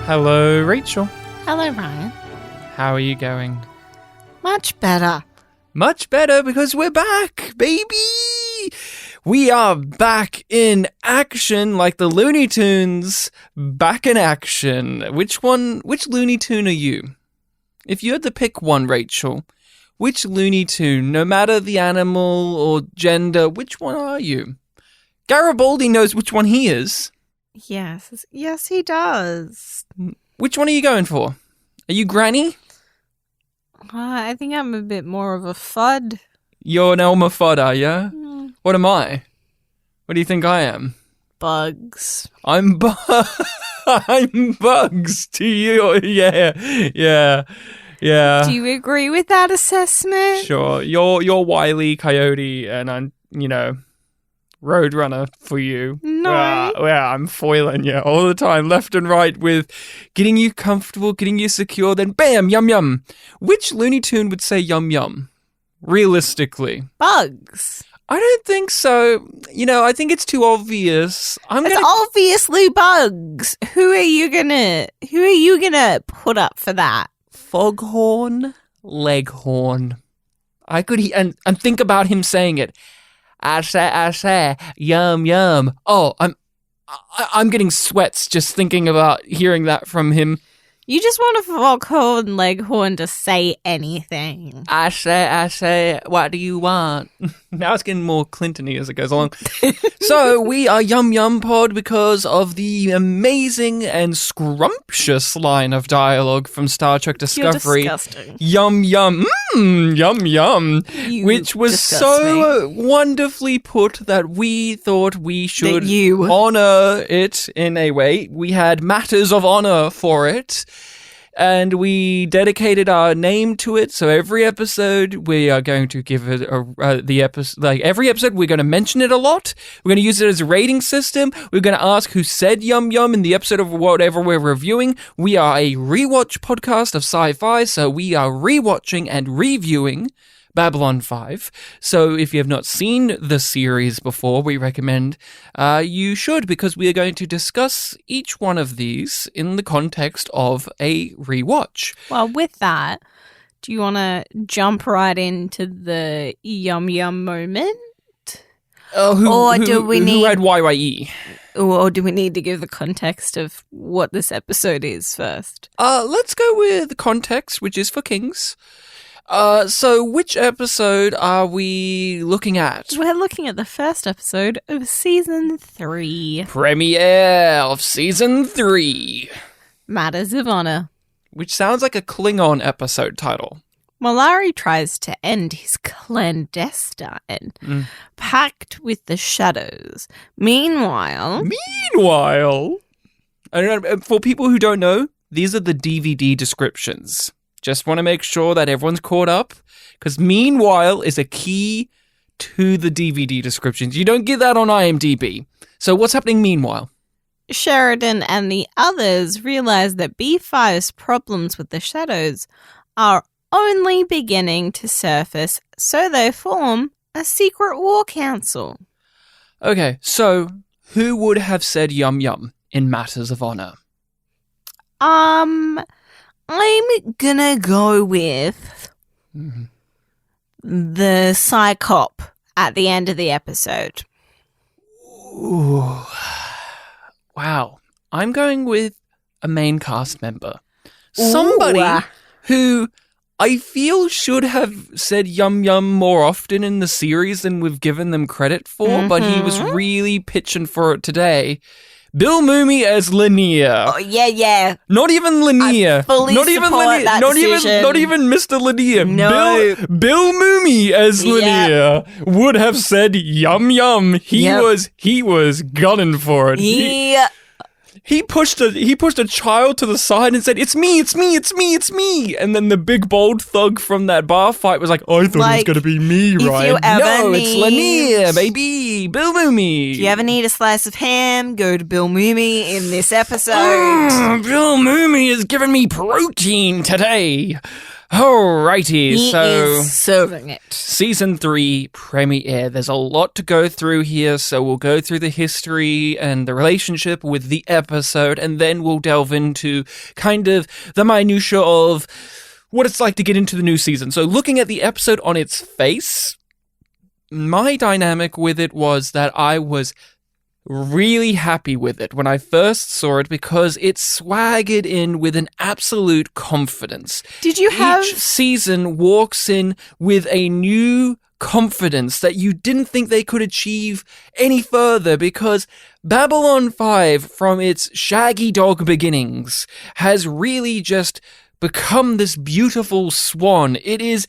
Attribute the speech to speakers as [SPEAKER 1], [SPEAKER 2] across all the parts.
[SPEAKER 1] Hello, Rachel.
[SPEAKER 2] Hello, Ryan.
[SPEAKER 1] How are you going?
[SPEAKER 2] Much better.
[SPEAKER 1] Much better because we're back, baby! We are back in action like the Looney Tunes. Back in action. Which Looney Tune are you? If you had to pick one, Rachel, which Looney Tune, no matter the animal or gender, which one are you? Garibaldi knows which one he is.
[SPEAKER 2] Yes, he does.
[SPEAKER 1] Which one are you going for? Are you Granny?
[SPEAKER 2] I think I'm a bit more of a FUD.
[SPEAKER 1] You're an Elmer Fudd, are ya? What am I? What do you think I am?
[SPEAKER 2] Bugs.
[SPEAKER 1] I'm Bugs to you. Yeah.
[SPEAKER 2] Do you agree with that assessment?
[SPEAKER 1] Sure. You're Wile E. Coyote, and I'm, Roadrunner for you.
[SPEAKER 2] No.
[SPEAKER 1] I'm foiling you all the time, left and right, with getting you comfortable, getting you secure, then bam, yum yum. Which Looney Tune would say yum yum? Realistically.
[SPEAKER 2] Bugs.
[SPEAKER 1] I don't think so. I think it's too obvious.
[SPEAKER 2] It's obviously Bugs. Who are you gonna put up for that?
[SPEAKER 1] Foghorn Leghorn. I could and think about him saying it. I say, yum yum. Oh, I'm getting sweats just thinking about hearing that from him.
[SPEAKER 2] You just want a Foghorn Leghorn to say anything.
[SPEAKER 1] I say, what do you want? Now it's getting more Clinton-y as it goes along. So we are YumYumPod because of the amazing and scrumptious line of dialogue from Star Trek Discovery.
[SPEAKER 2] You're disgusting.
[SPEAKER 1] Yum yum, yum yum, which was so wonderfully put that we thought we should honor it in a way. We had matters of honor for it. And we dedicated our name to it. So every episode, we are going to give it every episode, we're going to mention it a lot. We're going to use it as a rating system. We're going to ask who said yum yum in the episode of whatever we're reviewing. We are a rewatch podcast of sci-fi, so we are rewatching and reviewing Babylon 5. So if you have not seen the series before, we recommend you should, because we are going to discuss each one of these in the context of a rewatch.
[SPEAKER 2] Well, with that, do you want to jump right into the yum yum moment?
[SPEAKER 1] Who had YYE?
[SPEAKER 2] Or do we need to give the context of what this episode is first?
[SPEAKER 1] Let's go with the context, which is for kings. So which episode are we looking at?
[SPEAKER 2] We're looking at the first episode of Season 3.
[SPEAKER 1] Premiere of Season 3.
[SPEAKER 2] Matters of Honor.
[SPEAKER 1] Which sounds like a Klingon episode title.
[SPEAKER 2] Mollari tries to end his clandestine pact with the shadows. Meanwhile,
[SPEAKER 1] I don't know, for people who don't know, these are the DVD descriptions. Just want to make sure that everyone's caught up, because meanwhile is a key to the DVD descriptions. You don't get that on IMDb. So what's happening meanwhile?
[SPEAKER 2] Sheridan and the others realize that B5's problems with the shadows are only beginning to surface, so they form a secret war council.
[SPEAKER 1] Okay, so who would have said yum yum in matters of honor?
[SPEAKER 2] I'm gonna go with the psychop at the end of the episode.
[SPEAKER 1] Ooh. Wow. I'm going with a main cast member. Somebody who I feel should have said yum yum more often in the series than we've given them credit for, but he was really pitching for it today. Bill Mumy as Lanier.
[SPEAKER 2] Oh, yeah.
[SPEAKER 1] Not even Lanier.
[SPEAKER 2] I fully support that decision.
[SPEAKER 1] Not even Mr. Lanier.
[SPEAKER 2] No.
[SPEAKER 1] Bill Mumy as Lanier would have said yum yum. He was gunning for it. He pushed a child to the side and said, "It's me, it's me, it's me, it's me." And then the big bold thug from that bar fight was like, "I thought it was going to be me, right?" It's Lanier, baby. Bill Mumy.
[SPEAKER 2] If you ever need a slice of ham, go to Bill Mumy in this episode.
[SPEAKER 1] Bill Mumy has given me protein today. Alrighty,
[SPEAKER 2] He is serving it.
[SPEAKER 1] Season 3 premiere. There's a lot to go through here, so we'll go through the history and the relationship with the episode, and then we'll delve into kind of the minutiae of what it's like to get into the new season. So looking at the episode on its face, my dynamic with it was that I was really happy with it when I first saw it because it swaggered in with an absolute confidence.
[SPEAKER 2] Did you have...
[SPEAKER 1] Each season walks in with a new confidence that you didn't think they could achieve any further, because Babylon 5, from its shaggy dog beginnings, has really just become this beautiful swan. It is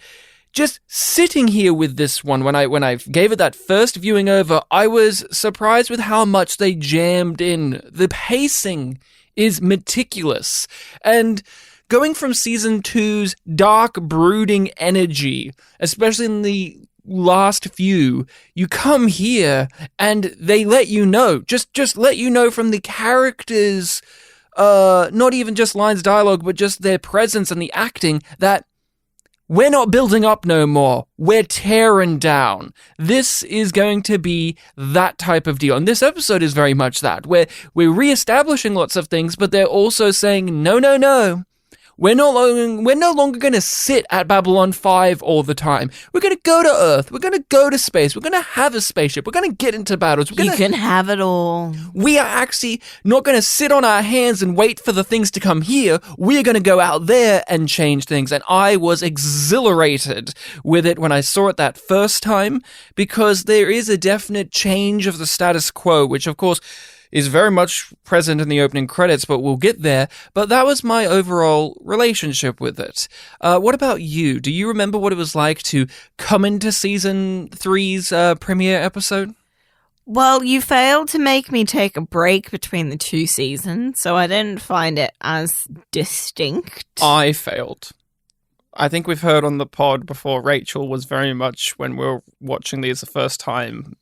[SPEAKER 1] just sitting here with this one, when I gave it that first viewing over, I was surprised with how much they jammed in. The pacing is meticulous. And going from Season 2's dark, brooding energy, especially in the last few, you come here and they let you know, just let you know from the characters, not even just lines of dialogue, but just their presence and the acting, that we're not building up no more. We're tearing down. This is going to be that type of deal. And this episode is very much that. We're reestablishing lots of things, but they're also saying, no. We're no longer going to sit at Babylon 5 all the time. We're going to go to Earth. We're going to go to space. We're going to have a spaceship. We're going to get into battles.
[SPEAKER 2] You can have it all.
[SPEAKER 1] We are actually not going to sit on our hands and wait for the things to come here. We're going to go out there and change things. And I was exhilarated with it when I saw it that first time, because there is a definite change of the status quo, which of course is very much present in the opening credits, but we'll get there. But that was my overall relationship with it. What about you? Do you remember what it was like to come into Season 3's premiere episode?
[SPEAKER 2] Well, you failed to make me take a break between the two seasons, so I didn't find it as distinct.
[SPEAKER 1] I failed. I think we've heard on the pod before, Rachel was very much, when we were watching these the first time,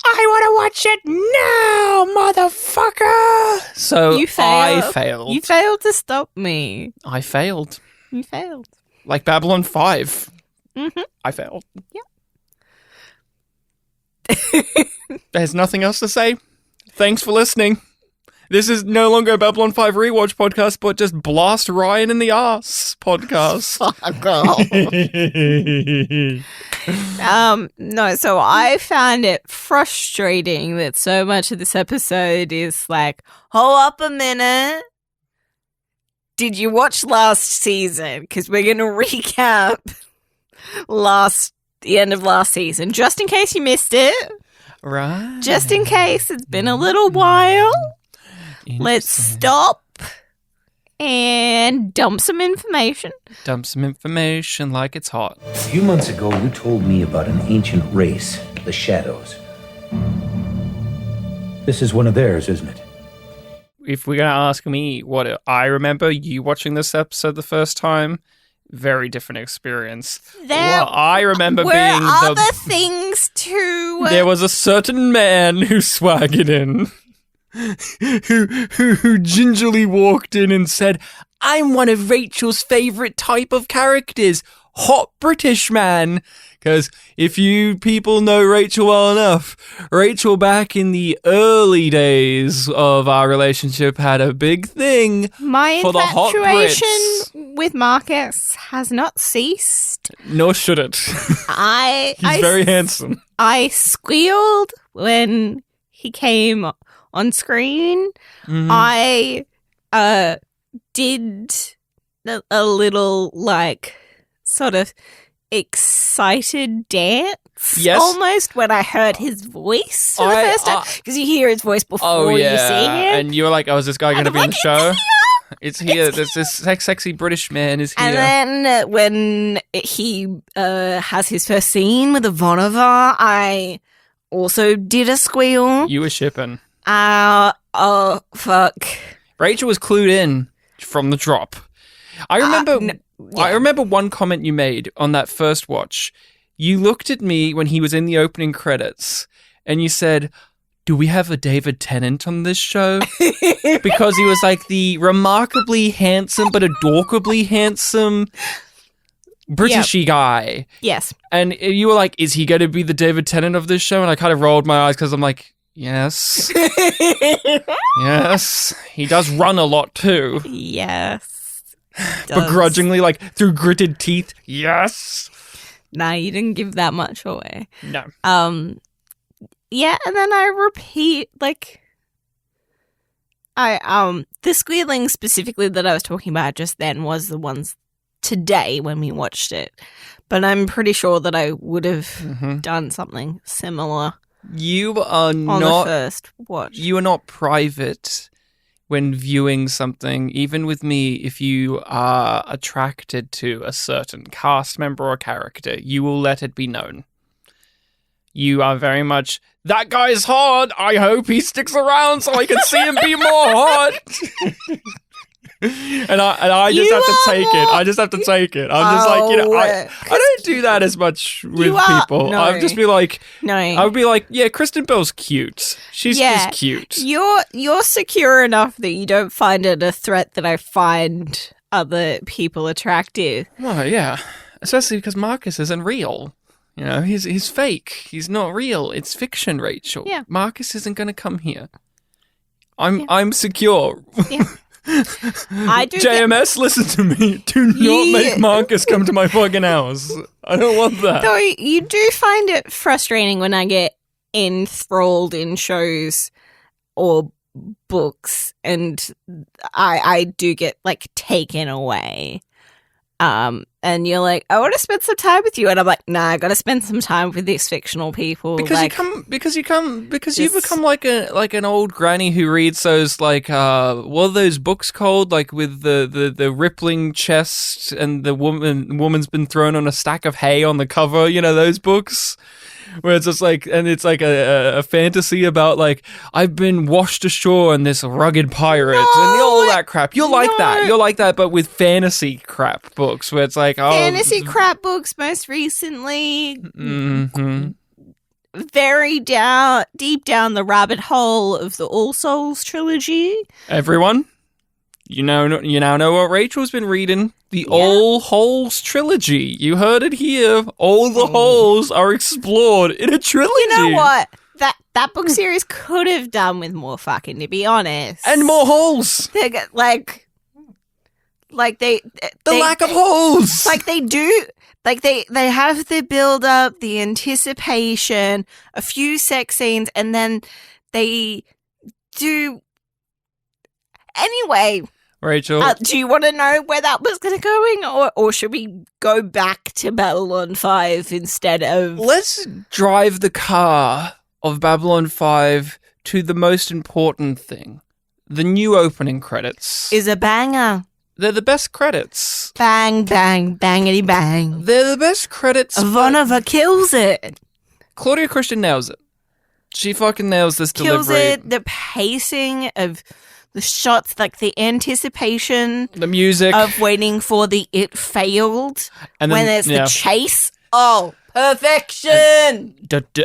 [SPEAKER 1] I want to watch it now, motherfucker! So I failed.
[SPEAKER 2] You failed to stop me.
[SPEAKER 1] I failed.
[SPEAKER 2] You failed.
[SPEAKER 1] Like Babylon 5.
[SPEAKER 2] Mm-hmm.
[SPEAKER 1] I failed.
[SPEAKER 2] Yep.
[SPEAKER 1] There's nothing else to say. Thanks for listening. This is no longer a Babylon 5 rewatch podcast, but just blast Ryan in the ass podcast.
[SPEAKER 2] Fuck off. No, so I found it frustrating that so much of this episode is like, hold up a minute. Did you watch last season? Because we're going to recap the end of last season, just in case you missed it.
[SPEAKER 1] Right.
[SPEAKER 2] Just in case it's been a little while. Let's stop and dump some information.
[SPEAKER 1] Dump some information like it's hot.
[SPEAKER 3] A few months ago, you told me about an ancient race, the Shadows. This is one of theirs, isn't it?
[SPEAKER 1] If we're going to ask me what I remember you watching this episode the first time, very different experience. I remember being
[SPEAKER 2] other things too.
[SPEAKER 1] There was a certain man who swaggered in. who gingerly walked in and said, I'm one of Rachel's favourite type of characters, hot British man. Because if you people know Rachel well enough, Rachel back in the early days of our relationship had a big thing for the hot Brits.
[SPEAKER 2] My infatuation with Marcus has not ceased.
[SPEAKER 1] Nor should it. He's very handsome.
[SPEAKER 2] I squealed when he came on screen.
[SPEAKER 1] Mm-hmm.
[SPEAKER 2] I did a little, like, sort of excited dance.
[SPEAKER 1] Yes.
[SPEAKER 2] Almost, when I heard his voice for the first time. Because you hear his voice before you see him.
[SPEAKER 1] And you were like, oh, is this guy going to be in the show? It's here. There's this sexy British man is here.
[SPEAKER 2] And then when he has his first scene with Ivanova, I also did a squeal.
[SPEAKER 1] You were shipping.
[SPEAKER 2] Oh, fuck.
[SPEAKER 1] Rachel was clued in from the drop. I remember one comment you made on that first watch. You looked at me when he was in the opening credits and you said, do we have a David Tennant on this show? Because he was like the remarkably handsome but adorably handsome Britishy guy.
[SPEAKER 2] Yes.
[SPEAKER 1] And you were like, is he going to be the David Tennant of this show? And I kind of rolled my eyes because I'm like, yes. Yes. He does run a lot too.
[SPEAKER 2] Yes.
[SPEAKER 1] Begrudgingly, like through gritted teeth. Yes.
[SPEAKER 2] Nah, you didn't give that much away.
[SPEAKER 1] No.
[SPEAKER 2] Yeah, and then I repeat, like, the squealing specifically that I was talking about just then was the ones today when we watched it. But I'm pretty sure that I would have done something similar.
[SPEAKER 1] You are
[SPEAKER 2] on
[SPEAKER 1] not
[SPEAKER 2] the first watch.
[SPEAKER 1] You are not private when viewing something, even with me. If you are attracted to a certain cast member or character, you will let it be known. You are very much, that guy's hot. I hope he sticks around so I can see him be more hot. And I just have to take it. I just have to take it. I'm just like, I don't do that as much with people.
[SPEAKER 2] No.
[SPEAKER 1] I'll just be like,
[SPEAKER 2] No.
[SPEAKER 1] I would be like, yeah, Kristen Bell's cute. She's just cute.
[SPEAKER 2] You're secure enough that you don't find it a threat that I find other people attractive.
[SPEAKER 1] Well, yeah. Especially because Marcus isn't real. You know, he's fake. He's not real. It's fiction, Rachel.
[SPEAKER 2] Yeah.
[SPEAKER 1] Marcus isn't going to come here. I'm secure.
[SPEAKER 2] Yeah. I do
[SPEAKER 1] JMS, listen to me. Do not make Marcus come to my fucking house. I don't want that.
[SPEAKER 2] Though you do find it frustrating when I get enthralled in shows or books and I do get like taken away. And you're like, I want to spend some time with you, and I'm like, nah, I got to spend some time with these fictional people.
[SPEAKER 1] Because you become like an old granny who reads those like what are those books called, like with the rippling chest and the woman's been thrown on a stack of hay on the cover. You know those books. Where it's just like, and it's like a fantasy about like, I've been washed ashore in this rugged pirate and all that crap. You'll like that, but with fantasy crap books where it's like,
[SPEAKER 2] fantasy crap books most recently. Very deep down the rabbit hole of the All Souls trilogy.
[SPEAKER 1] Everyone, you now know what Rachel's been reading. The All Holes trilogy. You heard it here. All the holes are explored in a trilogy.
[SPEAKER 2] You know what? That book series could have done with more fucking, to be honest.
[SPEAKER 1] And more holes.
[SPEAKER 2] They lack of
[SPEAKER 1] holes.
[SPEAKER 2] Like they do. Like they have the build up, the anticipation, a few sex scenes, and then they do. Anyway.
[SPEAKER 1] Rachel.
[SPEAKER 2] Do you want to know where that was going to go, or should we go back to Babylon 5 instead of...
[SPEAKER 1] Let's drive the car of Babylon 5 to the most important thing. The new opening credits.
[SPEAKER 2] Is a banger.
[SPEAKER 1] They're the best credits.
[SPEAKER 2] Bang, bang, bangity bang.
[SPEAKER 1] They're the best credits.
[SPEAKER 2] Ivanova kills it.
[SPEAKER 1] Claudia Christian nails it. She fucking nails this delivery.
[SPEAKER 2] Kills it. The pacing of... the shots, like the anticipation.
[SPEAKER 1] The music.
[SPEAKER 2] Of waiting for the it failed.
[SPEAKER 1] And then,
[SPEAKER 2] when there's the chase. Oh, perfection!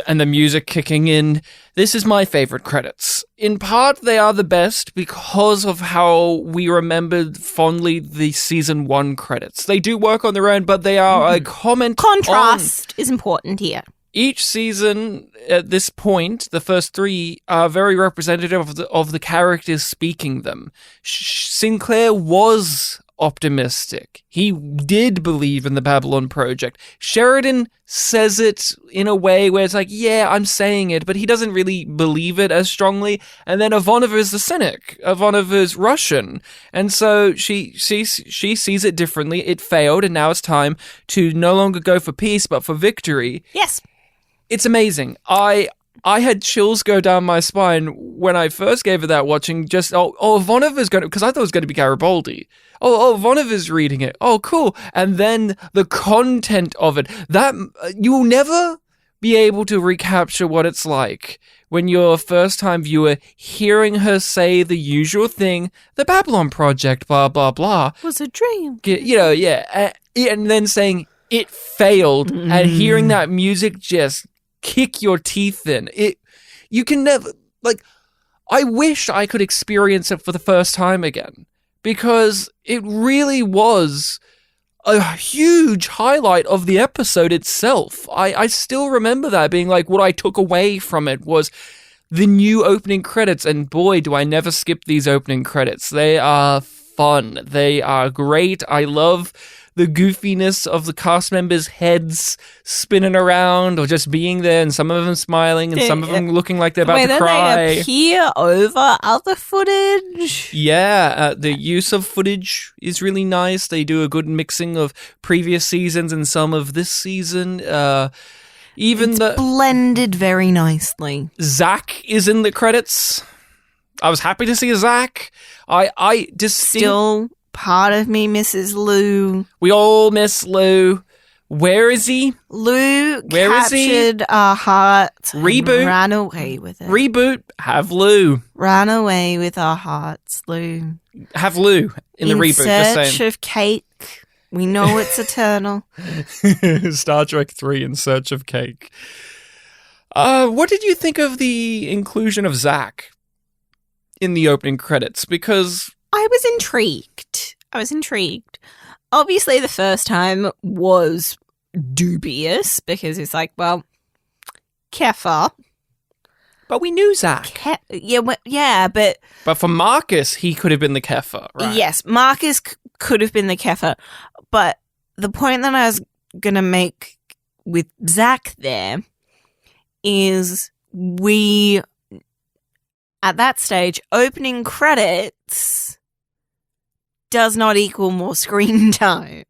[SPEAKER 1] And the music kicking in. This is my favorite credits. In part, they are the best because of how we remembered fondly the season 1 credits. They do work on their own, but they are a comment
[SPEAKER 2] Contrast is important here.
[SPEAKER 1] Each season, at this point, the first 3 are very representative of the characters speaking them. Sinclair was optimistic. He did believe in the Babylon Project. Sheridan says it in a way where it's like, yeah, I'm saying it, but he doesn't really believe it as strongly. And then Ivanova is the cynic. Ivanova is Russian. And so she sees it differently. It failed, and now it's time to no longer go for peace, but for victory.
[SPEAKER 2] Yes.
[SPEAKER 1] It's amazing. I had chills go down my spine when I first gave it that watching. Just, Ivanova's going to... Because I thought it was going to be Garibaldi. Ivanova's reading it. Oh, cool. And then the content of it. That... You'll never be able to recapture what it's like when you're a first-time viewer hearing her say the usual thing, the Babylon Project, blah, blah, blah.
[SPEAKER 2] Was a dream.
[SPEAKER 1] And then saying, it failed. And hearing that music just... kick your teeth in. You can never... I wish I could experience it for the first time again, because it really was a huge highlight of the episode itself. I still remember that being like what I took away from it was the new opening credits, and boy, do I never skip these opening credits. They are fun. They are great. I love the goofiness of the cast members' heads spinning around or just being there, and some of them smiling and some of them looking like they're about to cry.
[SPEAKER 2] They appear over other footage.
[SPEAKER 1] Yeah, the use of footage is really nice. They do a good mixing of previous seasons and some of this season. It's
[SPEAKER 2] blended very nicely.
[SPEAKER 1] Zach is in the credits. I was happy to see Zach. Still
[SPEAKER 2] part of me misses Lou.
[SPEAKER 1] We all miss Lou. Where is he?
[SPEAKER 2] Lou captured our hearts.
[SPEAKER 1] Reboot.
[SPEAKER 2] Ran away with it.
[SPEAKER 1] Reboot. Have Lou.
[SPEAKER 2] Ran away with our hearts, Lou.
[SPEAKER 1] Have Lou in the reboot.
[SPEAKER 2] In search of cake. We know it's eternal.
[SPEAKER 1] Star Trek 3 In Search of Cake. What did you think of the inclusion of Zach in the opening credits? Because
[SPEAKER 2] I was intrigued. Obviously, the first time was dubious because it's like, well, Kefir.
[SPEAKER 1] But we knew Zach.
[SPEAKER 2] But
[SPEAKER 1] for Marcus, he could have been the Kefir, right?
[SPEAKER 2] Yes, Marcus could have been the Kefir. But the point that I was going to make with Zach there is at that stage, opening credits does not equal more screen time.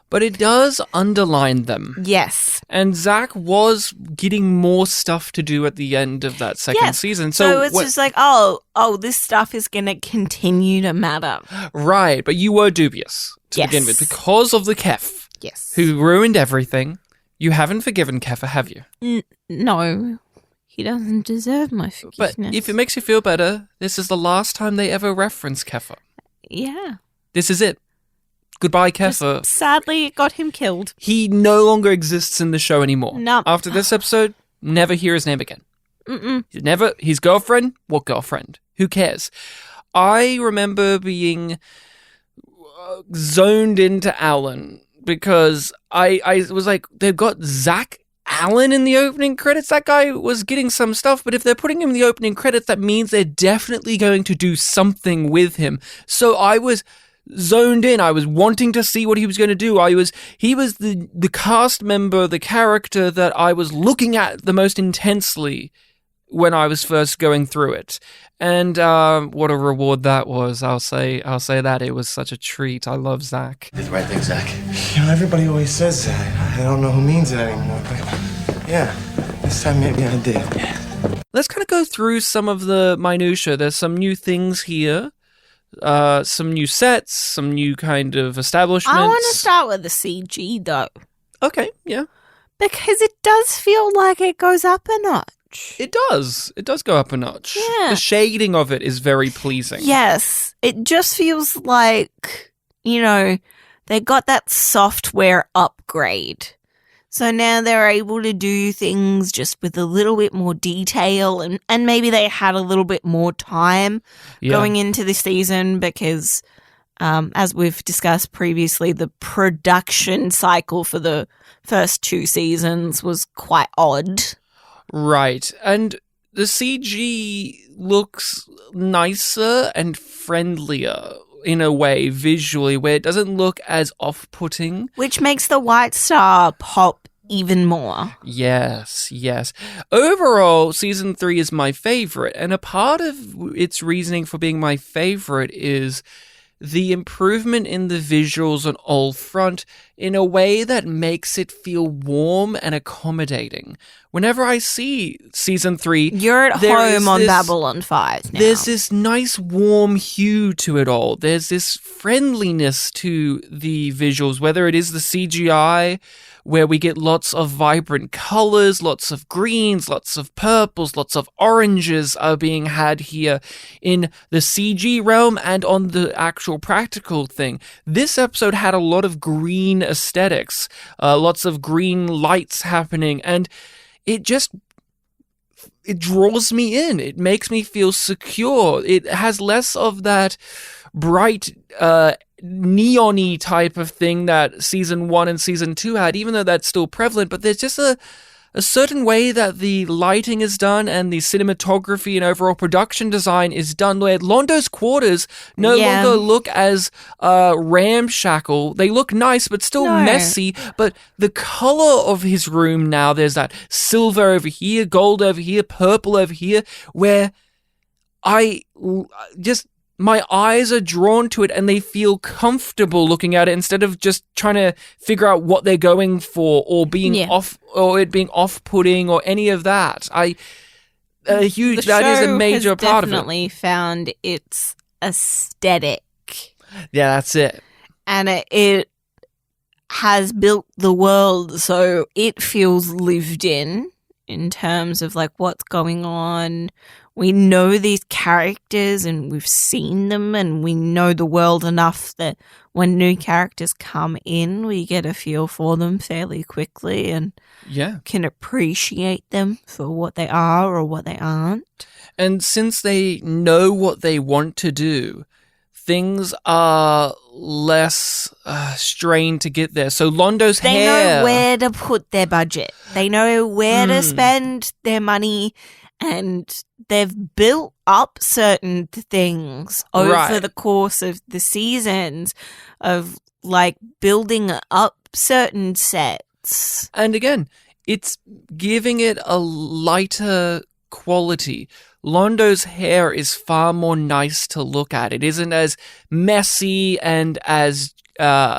[SPEAKER 1] But it does underline them.
[SPEAKER 2] Yes.
[SPEAKER 1] And Zach was getting more stuff to do at the end of that second season. So
[SPEAKER 2] it's just like, oh, this stuff is going to continue to matter.
[SPEAKER 1] Right, but you were dubious to begin with because of the Kef.
[SPEAKER 2] Yes.
[SPEAKER 1] Who ruined everything. You haven't forgiven Kefir, have you?
[SPEAKER 2] No. He doesn't deserve my forgiveness.
[SPEAKER 1] But if it makes you feel better, this is the last time they ever reference Kefir.
[SPEAKER 2] Yeah.
[SPEAKER 1] This is it. Goodbye, Kefir.
[SPEAKER 2] Sadly, it got him killed.
[SPEAKER 1] He no longer exists in the show anymore.
[SPEAKER 2] No.
[SPEAKER 1] After this episode, never hear his name again. Never. His girlfriend? What girlfriend? Who cares? I remember being zoned into Alan because I was like, they've got Zach Allen in the opening credits. That guy was getting some stuff, but if they're putting him in the opening credits, that means they're definitely going to do something with him. So I was zoned in. I was wanting to see what he was going to do. He was the cast member, the character that I was looking at the most intensely when I was first going through it. And what a reward that was. I'll say that it was such a treat. I love Zach.
[SPEAKER 4] You did the right thing, Zach. Everybody always says that. I don't know who means it anymore, but yeah, this time maybe I did.
[SPEAKER 1] Let's kind of go through some of the minutiae. There's some new things here. Some new sets, some new kind of establishments.
[SPEAKER 2] I want to start with the CG, though.
[SPEAKER 1] Okay, yeah.
[SPEAKER 2] Because it does feel like it goes up a notch.
[SPEAKER 1] It does. It does go up a notch.
[SPEAKER 2] Yeah.
[SPEAKER 1] The shading of it is very pleasing.
[SPEAKER 2] Yes. It just feels like, they got that software upgrade. So now they're able to do things just with a little bit more detail and maybe they had a little bit more time going into the season because, as we've discussed previously, the production cycle for the first 2 seasons was quite odd.
[SPEAKER 1] Right. And the CG looks nicer and friendlier in a way visually where it doesn't look as off-putting.
[SPEAKER 2] Which makes the White Star pop even more.
[SPEAKER 1] Yes. Overall, season 3 is my favorite, and a part of its reasoning for being my favorite is the improvement in the visuals on all front in a way that makes it feel warm and accommodating. Whenever I see season 3,
[SPEAKER 2] you're at home on Babylon 5 now.
[SPEAKER 1] There's this nice warm hue to it all. There's this friendliness to the visuals, whether it is the CGI, where we get lots of vibrant colors, lots of greens, lots of purples, lots of oranges are being had here in the CG realm and on the actual practical thing. This episode had a lot of green aesthetics, lots of green lights happening, and it just it draws me in. It makes me feel secure. It has less of that bright, neon-y type of thing that season 1 and season 2 had, even though that's still prevalent. But there's just a certain way that the lighting is done and the cinematography and overall production design is done where Londo's quarters no longer look as ramshackle. They look nice, but still messy. But the color of his room now, there's that silver over here, gold over here, purple over here, where my eyes are drawn to it and they feel comfortable looking at it instead of just trying to figure out what they're going for or being off or it being off-putting or any of that. That is a major part of it.
[SPEAKER 2] Definitely found its aesthetic.
[SPEAKER 1] Yeah, that's it.
[SPEAKER 2] And it has built the world so it feels lived in terms of like what's going on. We know these characters and we've seen them and we know the world enough that when new characters come in, we get a feel for them fairly quickly and can appreciate them for what they are or what they aren't.
[SPEAKER 1] And since they know what they want to do, things are less strained to get there. So Londo's hair...
[SPEAKER 2] They know where to put their budget. They know where to spend their money. And they've built up certain things over the course of the seasons of like building up certain sets.
[SPEAKER 1] And again, it's giving it a lighter quality. Londo's hair is far more nice to look at. It isn't as messy and as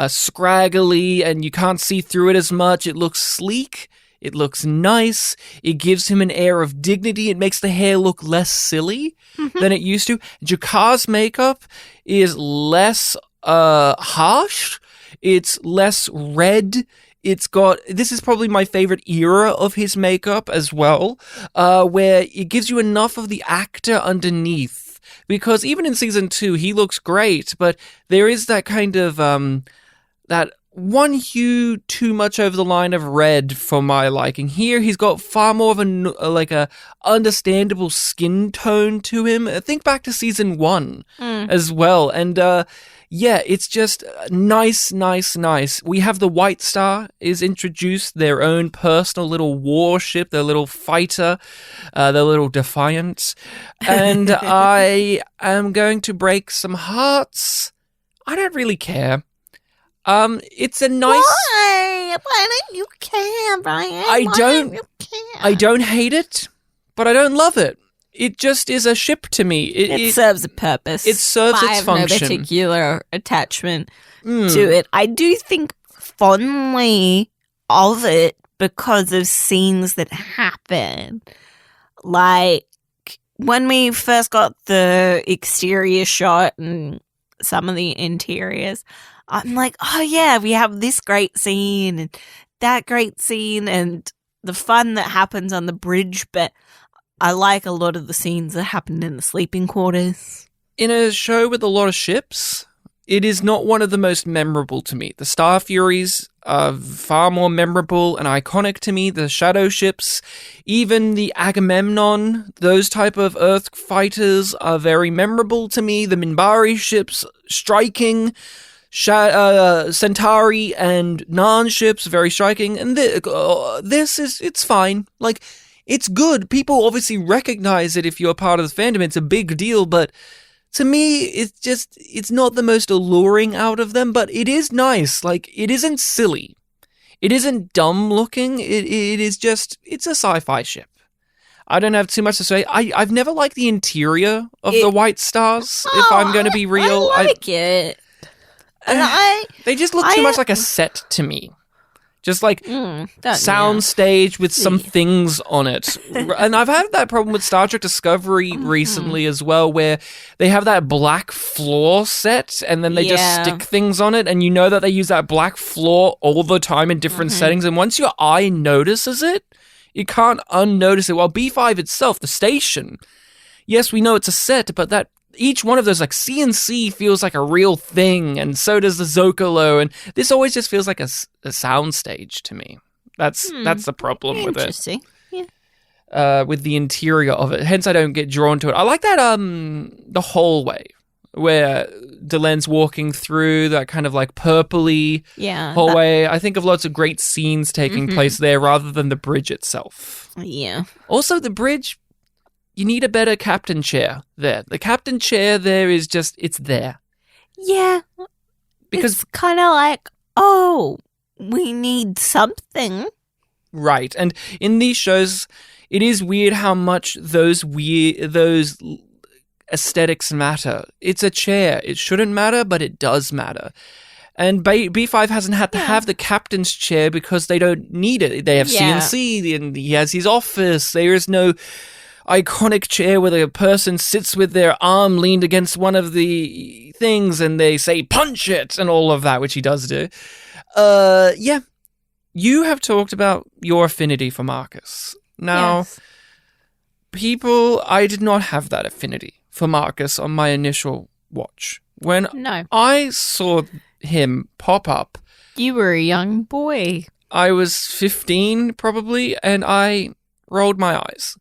[SPEAKER 1] scraggly and you can't see through it as much. It looks sleek. It looks nice. It gives him an air of dignity. It makes the hair look less silly than it used to. Jakar's makeup is less harsh. It's less red. This is probably my favorite era of his makeup as well, where it gives you enough of the actor underneath. Because even in season 2, he looks great, but there is that kind of, that one hue too much over the line of red for my liking. Here, he's got far more of a understandable skin tone to him. Think back to season 1 as well. And, it's just nice. We have the White Star is introduced, their own personal little warship, their little fighter, their little Defiant. And I am going to break some hearts. I don't really care. It's a nice...
[SPEAKER 2] Why? Why don't you care, Brian?
[SPEAKER 1] I don't hate it, but I don't love it. It just is a ship to me.
[SPEAKER 2] It serves a purpose.
[SPEAKER 1] It serves its function.
[SPEAKER 2] I have no particular attachment to it. I do think fondly of it because of scenes that happen. Like, when we first got the exterior shot and some of the interiors... I'm like, oh yeah, we have this great scene and that great scene and the fun that happens on the bridge, but I like a lot of the scenes that happen in the sleeping quarters.
[SPEAKER 1] In a show with a lot of ships, it is not one of the most memorable to me. The Star Furies are far more memorable and iconic to me. The Shadow ships, even the Agamemnon, those type of Earth fighters are very memorable to me. The Mbryo ships, striking. Centauri and Narn ships, very striking, and it's fine. Like, it's good. People obviously recognize it if you're a part of the fandom. It's a big deal, but to me, it's not the most alluring out of them, but it is nice. Like, it isn't silly. It isn't dumb looking. It is just, it's a sci-fi ship. I don't have too much to say. I've never liked the interior of the White Stars, if I'm going to be real.
[SPEAKER 2] I like it. And
[SPEAKER 1] they just look too much like a set to me. Just like sound stage with some things on it. And I've had that problem with Star Trek Discovery recently as well, where they have that black floor set and then they just stick things on it. And you know that they use that black floor all the time in different settings. And once your eye notices it, you can't unnotice it. While B5 itself, the station, yes, we know it's a set, but that each one of those, like, CNC feels like a real thing, and so does the Zocalo, and this always just feels like a sound stage to me. That's the problem with it.
[SPEAKER 2] Interesting. Yeah.
[SPEAKER 1] with the interior of it. Hence, I don't get drawn to it. I like that the hallway where Delen's walking through, that kind of like purpley hallway. I think of lots of great scenes taking place there rather than the bridge itself.
[SPEAKER 2] Yeah.
[SPEAKER 1] Also, the bridge, you need a better captain chair there. The captain chair there is just, it's there.
[SPEAKER 2] Yeah.
[SPEAKER 1] Because
[SPEAKER 2] it's kind of like, oh, we need something.
[SPEAKER 1] Right. And in these shows, it is weird how much those aesthetics matter. It's a chair. It shouldn't matter, but it does matter. And B5 hasn't had to have the captain's chair because they don't need it. They have CNC, and he has his office. There is no iconic chair where the person sits with their arm leaned against one of the things and they say, punch it, and all of that, which he does do. You have talked about your affinity for Marcus. Now, I did not have that affinity for Marcus on my initial watch. When I saw him pop up,
[SPEAKER 2] you were a young boy.
[SPEAKER 1] I was 15 probably, and I rolled my eyes.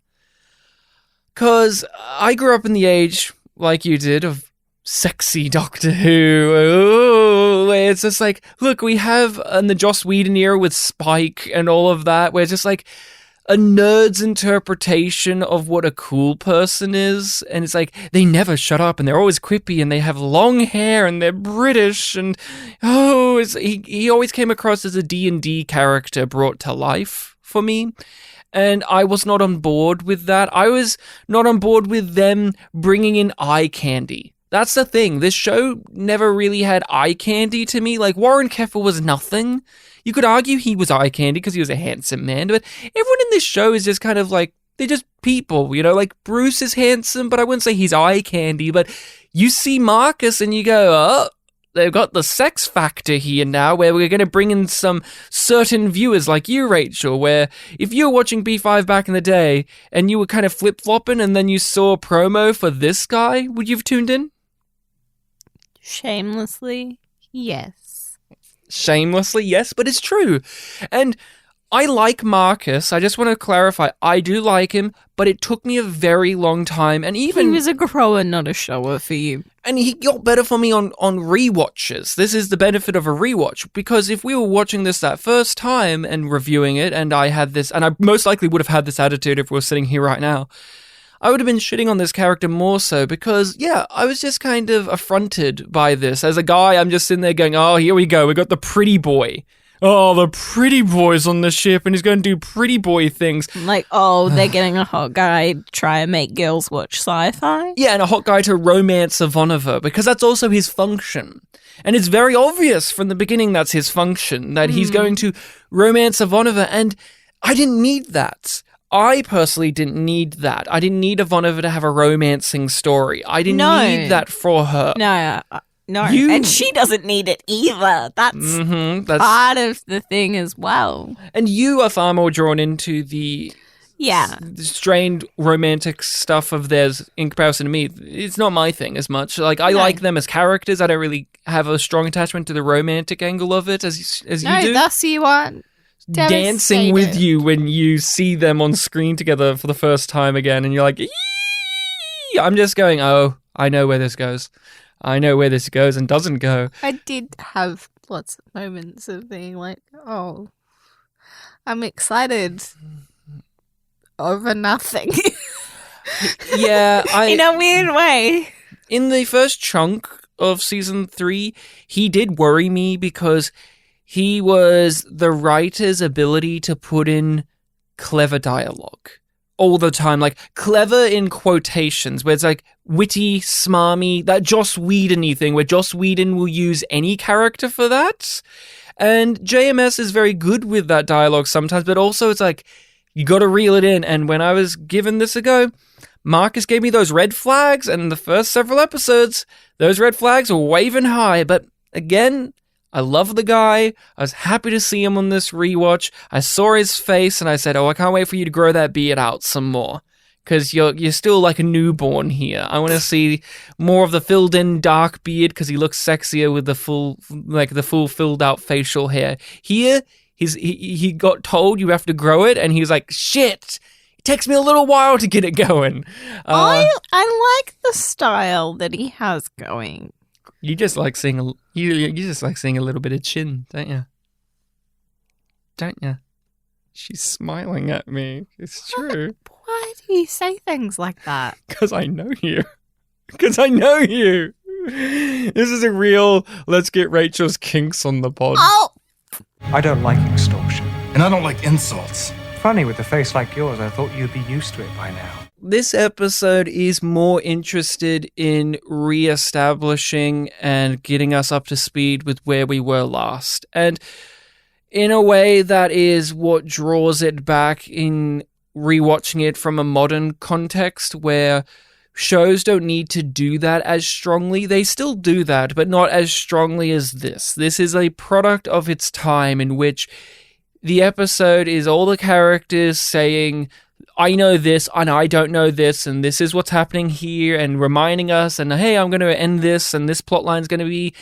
[SPEAKER 1] Because I grew up in the age, like you did, of sexy Doctor Who. Ooh, it's just like, look, we have in the Joss Whedon era with Spike and all of that, where it's just like a nerd's interpretation of what a cool person is. And it's like, they never shut up and they're always quippy and they have long hair and they're British. And, he always came across as a D&D character brought to life for me. And I was not on board with that. I was not on board with them bringing in eye candy. That's the thing. This show never really had eye candy to me. Like, Warren Keffel was nothing. You could argue he was eye candy because he was a handsome man, but everyone in this show is just kind of like, they're just people, like Bruce is handsome, but I wouldn't say he's eye candy, but you see Marcus and you go, oh, they've got the sex factor here now where we're going to bring in some certain viewers like you, Rachel, where if you were watching B5 back in the day and you were kind of flip-flopping and then you saw a promo for this guy, would you have tuned in?
[SPEAKER 2] Shamelessly, yes.
[SPEAKER 1] Shamelessly, yes, but it's true. And I like Marcus. I just want to clarify, I do like him, but it took me a very long time. And even
[SPEAKER 2] he was a grower, not a shower for you.
[SPEAKER 1] And he got better for me on rewatches. This is the benefit of a rewatch, because if we were watching this that first time and reviewing it, and I had this, and I most likely would have had this attitude if we were sitting here right now, I would have been shitting on this character more so because, I was just kind of affronted by this. As a guy, I'm just sitting there going, oh, here we go. We got the pretty boy. Oh, the pretty boy's on the ship and he's going to do pretty boy things.
[SPEAKER 2] Like, oh, they're getting a hot guy to try and make girls watch sci-fi?
[SPEAKER 1] Yeah, and a hot guy to romance Ivanova, because that's also his function. And it's very obvious from the beginning that's his function, that he's going to romance Ivanova, and I didn't need that. I personally didn't need that. I didn't need Ivanova to have a romancing story. I didn't need that for her.
[SPEAKER 2] No, and she doesn't need it either. That's part of the thing as well.
[SPEAKER 1] And you are far more drawn into the strained romantic stuff of theirs in comparison to me. It's not my thing as much. Like, I like them as characters. I don't really have a strong attachment to the romantic angle of it as you do.
[SPEAKER 2] No, thus you are
[SPEAKER 1] dancing with you when you see them on screen together for the first time again, and you're like, Eee! I'm just going, oh, I know where this goes. I know where this goes and doesn't go.
[SPEAKER 2] I did have lots of moments of being like, oh, I'm excited over nothing.
[SPEAKER 1] Yeah.
[SPEAKER 2] In a weird way.
[SPEAKER 1] In the first chunk of season 3, he did worry me because he was the writer's ability to put in clever dialogue all the time, like clever in quotations, where it's like witty, smarmy, that Joss Whedon-y thing where Joss Whedon will use any character for that. And JMS is very good with that dialogue sometimes, but also it's like, you got to reel it in. And when I was given this a go, Marcus gave me those red flags, and in the first several episodes, those red flags were waving high. But again, I love the guy. I was happy to see him on this rewatch. I saw his face and I said, oh, I can't wait for you to grow that beard out some more, because you're still like a newborn here. I want to see more of the filled in dark beard because he looks sexier with the full filled out facial hair. Here, he got told you have to grow it, and he was like, shit, It takes me a little while to get it going.
[SPEAKER 2] I like the style that he has going.
[SPEAKER 1] You just like seeing a little bit of chin, don't you? Don't you? She's smiling at me. It's true.
[SPEAKER 2] Why do you say things like that?
[SPEAKER 1] Because I know you. Because I know you. This is a real let's get Rachel's kinks on the pod.
[SPEAKER 2] Oh!
[SPEAKER 5] I don't like extortion.
[SPEAKER 4] And I don't like insults.
[SPEAKER 5] Funny, with a face like yours, I thought you'd be used to it by now.
[SPEAKER 1] This episode is more interested in re-establishing and getting us up to speed with where we were last. And in a way, that is what draws it back in rewatching it from a modern context where shows don't need to do that as strongly. They still do that, but not as strongly as this. This is a product of its time in which the episode is all the characters saying, I know this and I don't know this and this is what's happening here, and reminding us, and hey, I'm going to end this and this plotline's going to be...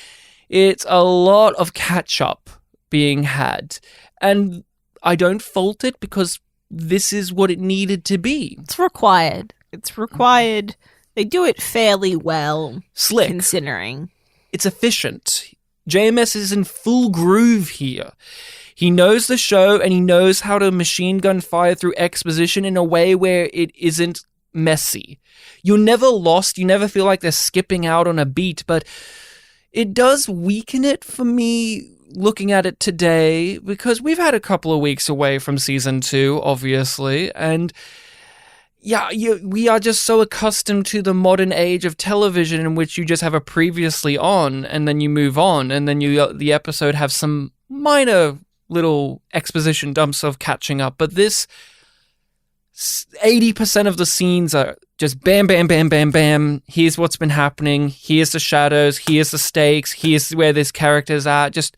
[SPEAKER 1] It's a lot of catch-up being had. And I don't fault it because this is what it needed to be.
[SPEAKER 2] It's required. It's required. They do it fairly well.
[SPEAKER 1] Slick.
[SPEAKER 2] Considering.
[SPEAKER 1] It's efficient. JMS is in full groove here. He knows the show and he knows how to machine gun fire through exposition in a way where it isn't messy. You're never lost. You never feel like they're skipping out on a beat, but it does weaken it for me looking at it today because we've had a couple of weeks away from season 2, obviously, and we are just so accustomed to the modern age of television in which you just have a previously on and then you move on and then the episode have some minor little exposition dumps of catching up. But this 80% of the scenes are just bam, bam, bam, bam, bam. Here's what's been happening. Here's the shadows. Here's the stakes. Here's where this character's at. Just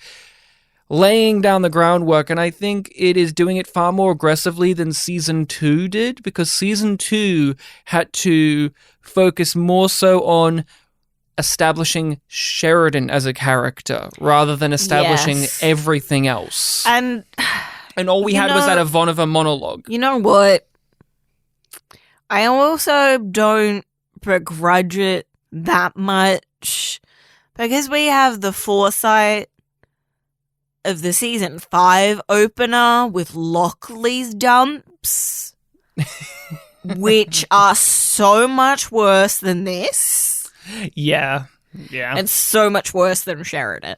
[SPEAKER 1] laying down the groundwork. And I think it is doing it far more aggressively than season 2 did, because season 2 had to focus more so on establishing Sheridan as a character rather than establishing everything else. And all we had was that Ivanova monologue.
[SPEAKER 2] You know what? I also don't begrudge it that much because we have the foresight of the season 5 opener with Lockley's dumps, which are so much worse than this.
[SPEAKER 1] Yeah.
[SPEAKER 2] And so much worse than Sheridan.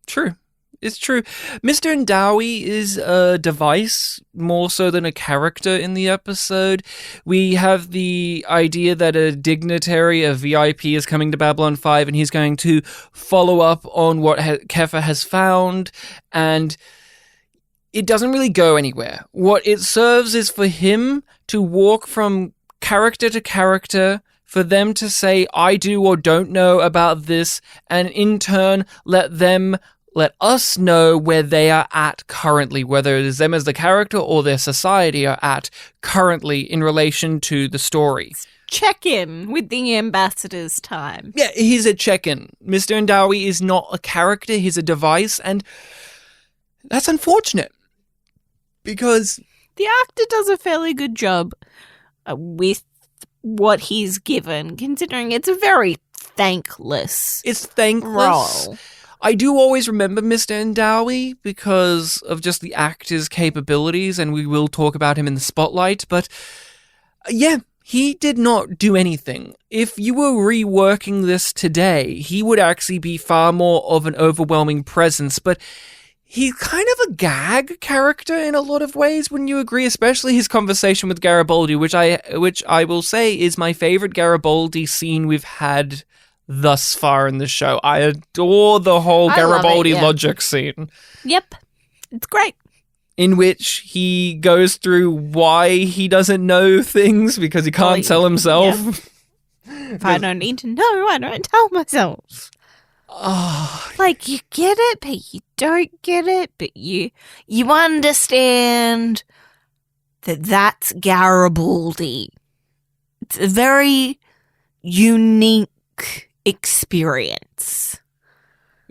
[SPEAKER 1] True. It's true. Mr. Ndawi is a device more so than a character in the episode. We have the idea that a dignitary, a VIP, is coming to Babylon 5 and he's going to follow up on what Kepha has found, and it doesn't really go anywhere. What it serves is for him to walk from character to character, for them to say, I do or don't know about this, and in turn let us know where they are at currently, whether it is them as the character or their society are at currently in relation to the story.
[SPEAKER 2] Check in with the ambassador's time.
[SPEAKER 1] Yeah, he's a check-in. Mr. Ndawi is not a character, he's a device, and that's unfortunate. Because
[SPEAKER 2] the actor does a fairly good job with what he's given, considering it's a very thankless role.
[SPEAKER 1] I do always remember Mr. Ndawi because of just the actor's capabilities, and we will talk about him in the spotlight, but yeah, he did not do anything. If you were reworking this today, he would actually be far more of an overwhelming presence, but he's kind of a gag character in a lot of ways, wouldn't you agree? Especially his conversation with Garibaldi, which I will say is my favorite Garibaldi scene we've had thus far in the show. I adore the whole Garibaldi logic scene.
[SPEAKER 2] Yep. It's great.
[SPEAKER 1] In which he goes through why he doesn't know things because he can't tell himself.
[SPEAKER 2] Yeah. If I don't need to know, I don't tell myself.
[SPEAKER 1] Oh.
[SPEAKER 2] Like, you get it, but you don't get it, but you understand that that's Garibaldi. It's a very unique experience.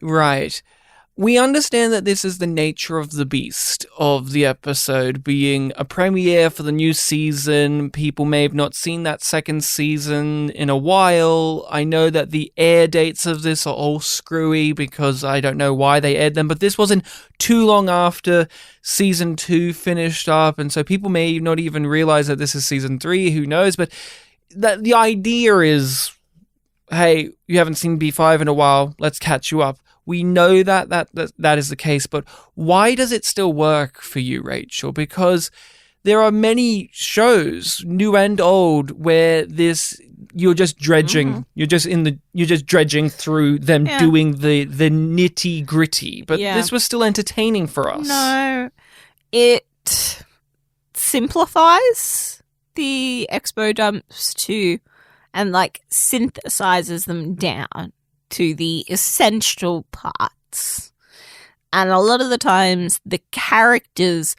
[SPEAKER 1] Right. we understand that this is the nature of the beast of the episode, being a premiere for the new season. People may have not seen that second season in a while. I know that the air dates of this are all screwy because I don't know why they aired them, but this wasn't too long after season 2 finished up, and so people may not even realize that this is season 3, who knows, but that the idea is, hey, you haven't seen B5 in a while, let's catch you up. We know that is the case, but why does it still work for you, Rachel? Because there are many shows, new and old, where you're just dredging. You're just dredging through them doing the nitty gritty. But this was still entertaining for us.
[SPEAKER 2] No, it simplifies the expo dumps and synthesizes them down to the essential parts. And a lot of the times the characters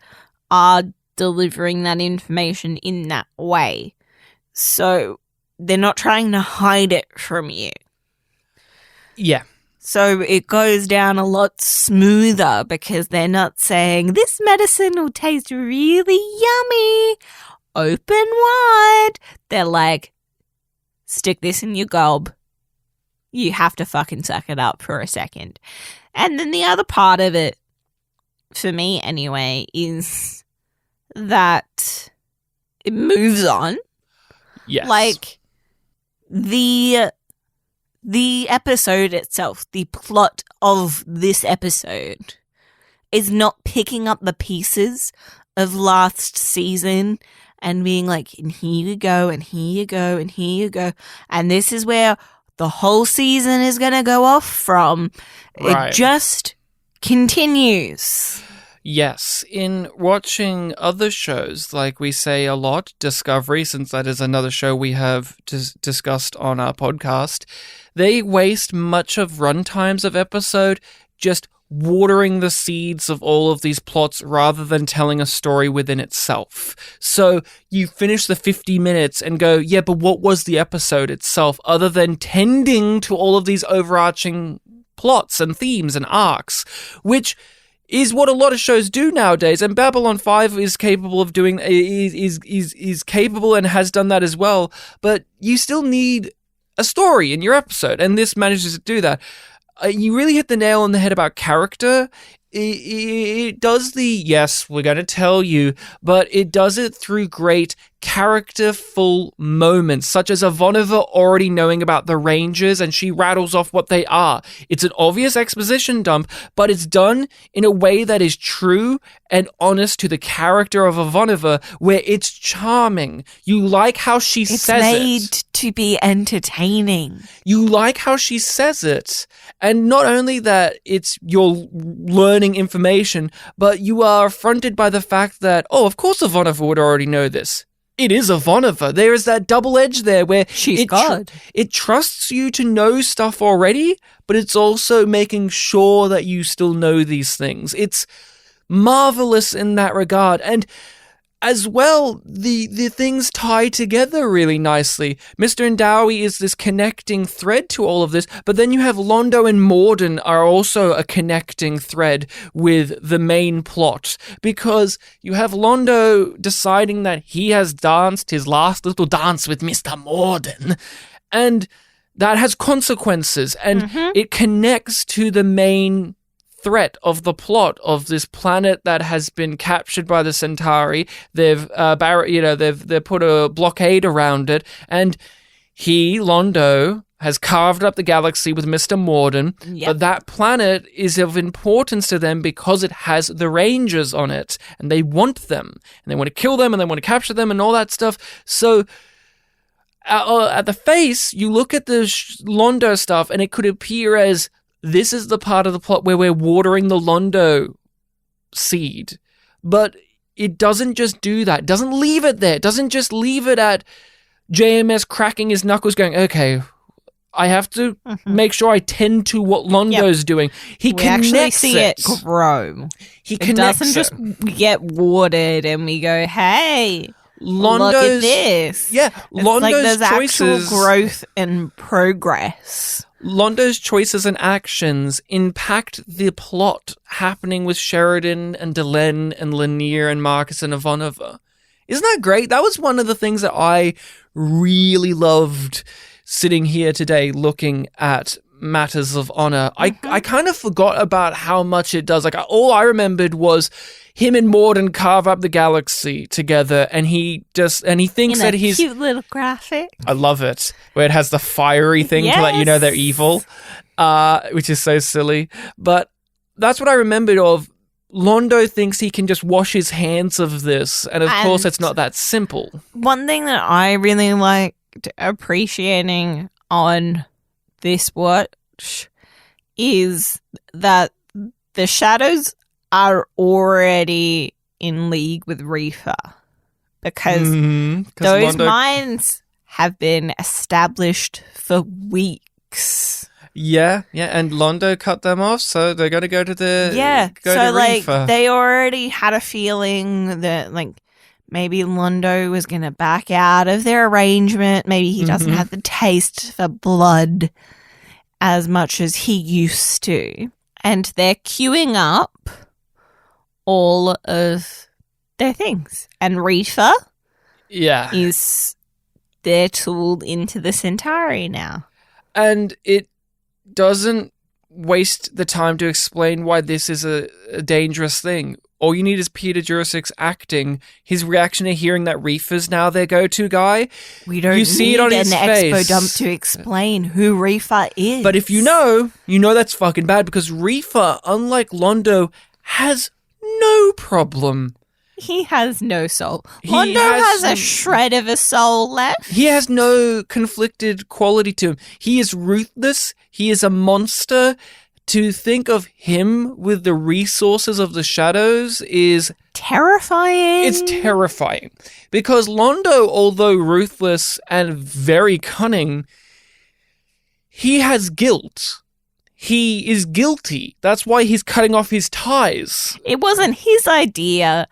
[SPEAKER 2] are delivering that information in that way. So they're not trying to hide it from you.
[SPEAKER 1] Yeah.
[SPEAKER 2] So it goes down a lot smoother because they're not saying, this medicine will taste really yummy, open wide. They're like, stick this in your gob. You have to fucking suck it up for a second. And then the other part of it, for me anyway, is that it moves on.
[SPEAKER 1] Yes.
[SPEAKER 2] Like, the episode itself, the plot of this episode, is not picking up the pieces of last season and being like, and here you go, and here you go, and here you go. And this is where the whole season is going to go off from.
[SPEAKER 1] Right.
[SPEAKER 2] It just continues.
[SPEAKER 1] Yes. In watching other shows, like we say a lot, Discovery, since that is another show we have discussed on our podcast, they waste much of runtimes of episode just watering the seeds of all of these plots rather than telling a story within itself. So you finish the 50 minutes and go, yeah, but what was the episode itself other than tending to all of these overarching plots and themes and arcs, which is what a lot of shows do nowadays, and Babylon 5 is capable of doing, is capable and has done that as well, but you still need a story in your episode, and this manages to do that. You really hit the nail on the head about character. It does yes, we're going to tell you, but it does it through great characterful moments, such as Ivanova already knowing about the Rangers and she rattles off what they are. It's an obvious exposition dump, but it's done in a way that is true and honest to the character of Ivanova, where it's charming. You like how she says it.
[SPEAKER 2] It's made to be entertaining.
[SPEAKER 1] You like how she says it. And not only that, you're learning information, but you are affronted by the fact that, oh, of course Ivanova would already know this. It is Ivanova. There is that double edge there where
[SPEAKER 2] she's God.
[SPEAKER 1] It trusts you to know stuff already, but it's also making sure that you still know these things. It's marvelous in that regard. And as well, the things tie together really nicely. Mr. Indawi is this connecting thread to all of this, but then you have Londo and Morden are also a connecting thread with the main plot, because you have Londo deciding that he has danced his last little dance with Mr. Morden, and that has consequences, and it connects to the main threat of the plot of this planet that has been captured by the Centauri. They've they've put a blockade around it, and Londo has carved up the galaxy with Mr. Morden. Yep. But that planet is of importance to them because it has the Rangers on it, and they want them, and they want to kill them, and they want to capture them, and all that stuff. So at the face, you look at the Londo stuff, and it could appear as this is the part of the plot where we're watering the Londo seed. But it doesn't just do that. It doesn't leave it there. It doesn't just leave it at JMS cracking his knuckles going, okay, I have to make sure I tend to what Londo's doing. We
[SPEAKER 2] actually see it grow.
[SPEAKER 1] He
[SPEAKER 2] doesn't just get watered and we go, hey, look at this.
[SPEAKER 1] Yeah, Londo's
[SPEAKER 2] like there's
[SPEAKER 1] choices,
[SPEAKER 2] actual growth and progress.
[SPEAKER 1] Londo's choices and actions impact the plot happening with Sheridan and Delenn and Lanier and Marcus and Ivanova. Isn't that great? That was one of the things that I really loved sitting here today looking at Matters of Honor. I kind of forgot about how much it does. Like, all I remembered was him and Morden carve up the galaxy together, and he thinks that he's
[SPEAKER 2] cute little graphic.
[SPEAKER 1] I love it, where it has the fiery thing to let you know they're evil, which is so silly. But that's what I remembered of. Londo thinks he can just wash his hands of this, and of course it's not that simple.
[SPEAKER 2] One thing that I really liked appreciating on this watch is that the shadows are already in league with Reefer, because those minds have been established for weeks.
[SPEAKER 1] Yeah, and Londo cut them off, so they're going to go to the Reefer.
[SPEAKER 2] They already had a feeling that maybe Londo was going to back out of their arrangement. Maybe he doesn't have the taste for blood as much as he used to. And they're queuing up all of their things. And Reefer is they're tooled into the Centauri now.
[SPEAKER 1] And it doesn't waste the time to explain why this is a dangerous thing. All you need is Peter Jurassic's acting, his reaction to hearing that Reefer's now their go-to guy.
[SPEAKER 2] We don't need an expo dump to explain who Reefer is.
[SPEAKER 1] But if you know that's fucking bad, because Reefer, unlike Londo, has no problem.
[SPEAKER 2] He has no soul. Londo has a shred of a soul left.
[SPEAKER 1] He has no conflicted quality to him. He is ruthless. He is a monster. To think of him with the resources of the shadows is
[SPEAKER 2] terrifying.
[SPEAKER 1] It's terrifying. Because Londo, although ruthless and very cunning, he has guilt. He is guilty. That's why he's cutting off his ties.
[SPEAKER 2] It wasn't his idea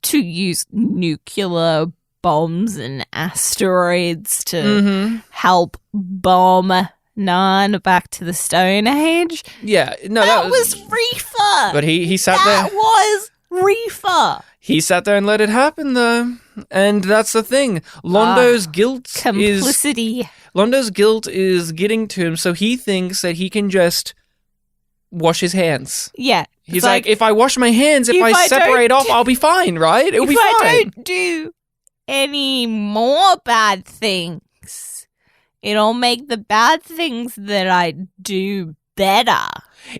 [SPEAKER 2] to use nuclear bombs and asteroids to help bomb Narn back to the Stone Age.
[SPEAKER 1] Yeah, no,
[SPEAKER 2] that was Reefer.
[SPEAKER 1] But he sat there.
[SPEAKER 2] That was Reefer.
[SPEAKER 1] He sat there and let it happen, though, and that's the thing. Londo's guilt
[SPEAKER 2] complicity.
[SPEAKER 1] Londo's guilt is getting to him, so he thinks that he can just wash his hands.
[SPEAKER 2] Yeah,
[SPEAKER 1] he's like, if I wash my hands, if I separate off, I'll be fine, right? It'll be fine.
[SPEAKER 2] If I don't do any more bad things, it'll make the bad things that I do better.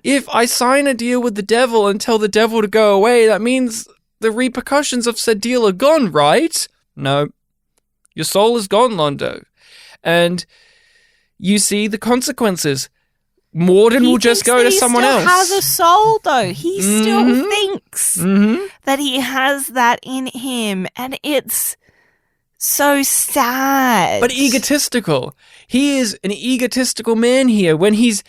[SPEAKER 1] If I sign a deal with the devil and tell the devil to go away, that means the repercussions of said deal are gone, right? No. Your soul is gone, Londo. And you see the consequences. Morden will just go to someone else.
[SPEAKER 2] He still has a soul, though. He still thinks that he has that in him. And it's so sad.
[SPEAKER 1] But egotistical. He is an egotistical man here when he's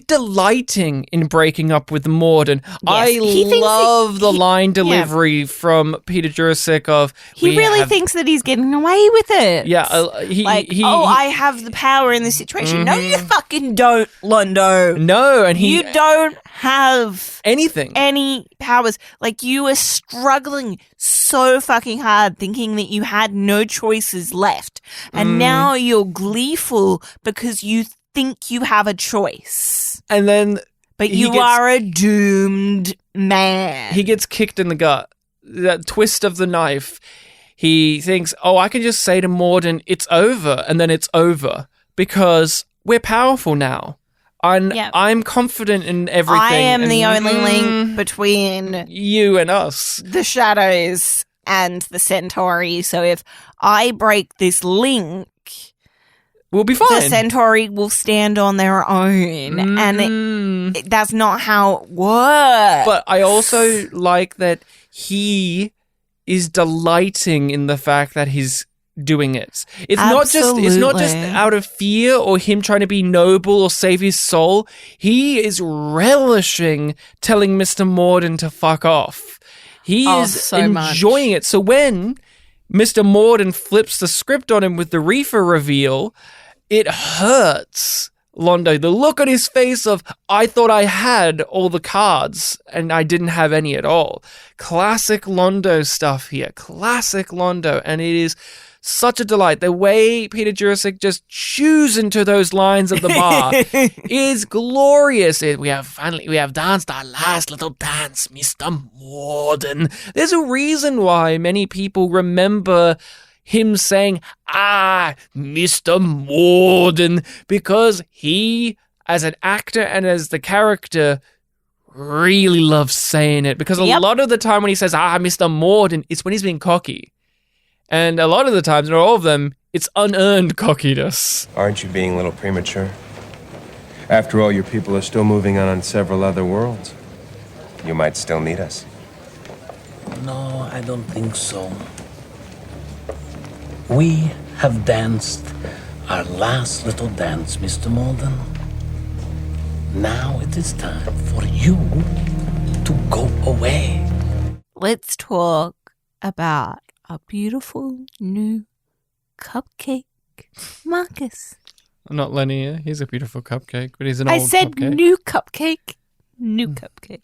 [SPEAKER 1] delighting in breaking up with Morden. Yes, I love the line delivery from Peter Jurassic of...
[SPEAKER 2] He really thinks that he's getting away with it.
[SPEAKER 1] Yeah.
[SPEAKER 2] I have the power in this situation. No, you fucking don't, Londo.
[SPEAKER 1] No, and
[SPEAKER 2] you don't have...
[SPEAKER 1] anything.
[SPEAKER 2] Any powers. Like, you were struggling so fucking hard thinking that you had no choices left. And now you're gleeful because you think you have a choice.
[SPEAKER 1] And then...
[SPEAKER 2] but you are a doomed man.
[SPEAKER 1] He gets kicked in the gut. That twist of the knife. He thinks, I can just say to Morden, it's over. And then it's over. Because we're powerful now. I'm confident in everything. I
[SPEAKER 2] am the only link between...
[SPEAKER 1] you and us.
[SPEAKER 2] The shadows and the Centauri. So if I break this link...
[SPEAKER 1] we'll be fine.
[SPEAKER 2] The Centauri will stand on their own. And that's not how it works.
[SPEAKER 1] But I also like that he is delighting in the fact that he's doing it. It's not just out of fear or him trying to be noble or save his soul. He is relishing telling Mr. Morden to fuck off. He is enjoying it. So when Mr. Morden flips the script on him with the reefer reveal, it hurts Londo. The look on his face of, I thought I had all the cards and I didn't have any at all. Classic Londo stuff here. Classic Londo. And it is such a delight. The way Peter Jurasik just chews into those lines of the bar is glorious. We have danced our last little dance, Mr. Morden. There's a reason why many people remember him saying, Mr. Morden, because he, as an actor and as the character, really loves saying it. Because a lot of the time when he says, Mr. Morden, it's when he's being cocky. And a lot of the times, not all of them, it's unearned cockiness.
[SPEAKER 6] Aren't you being a little premature? After all, your people are still moving on several other worlds. You might still need us.
[SPEAKER 3] No, I don't think so. We have danced our last little dance, Mr. Morden. Now it is time for you to go away.
[SPEAKER 2] Let's talk about a beautiful new cupcake, Marcus.
[SPEAKER 1] Not linear. He's a beautiful cupcake, but he's an old cupcake. I said
[SPEAKER 2] new cupcake. New cupcake.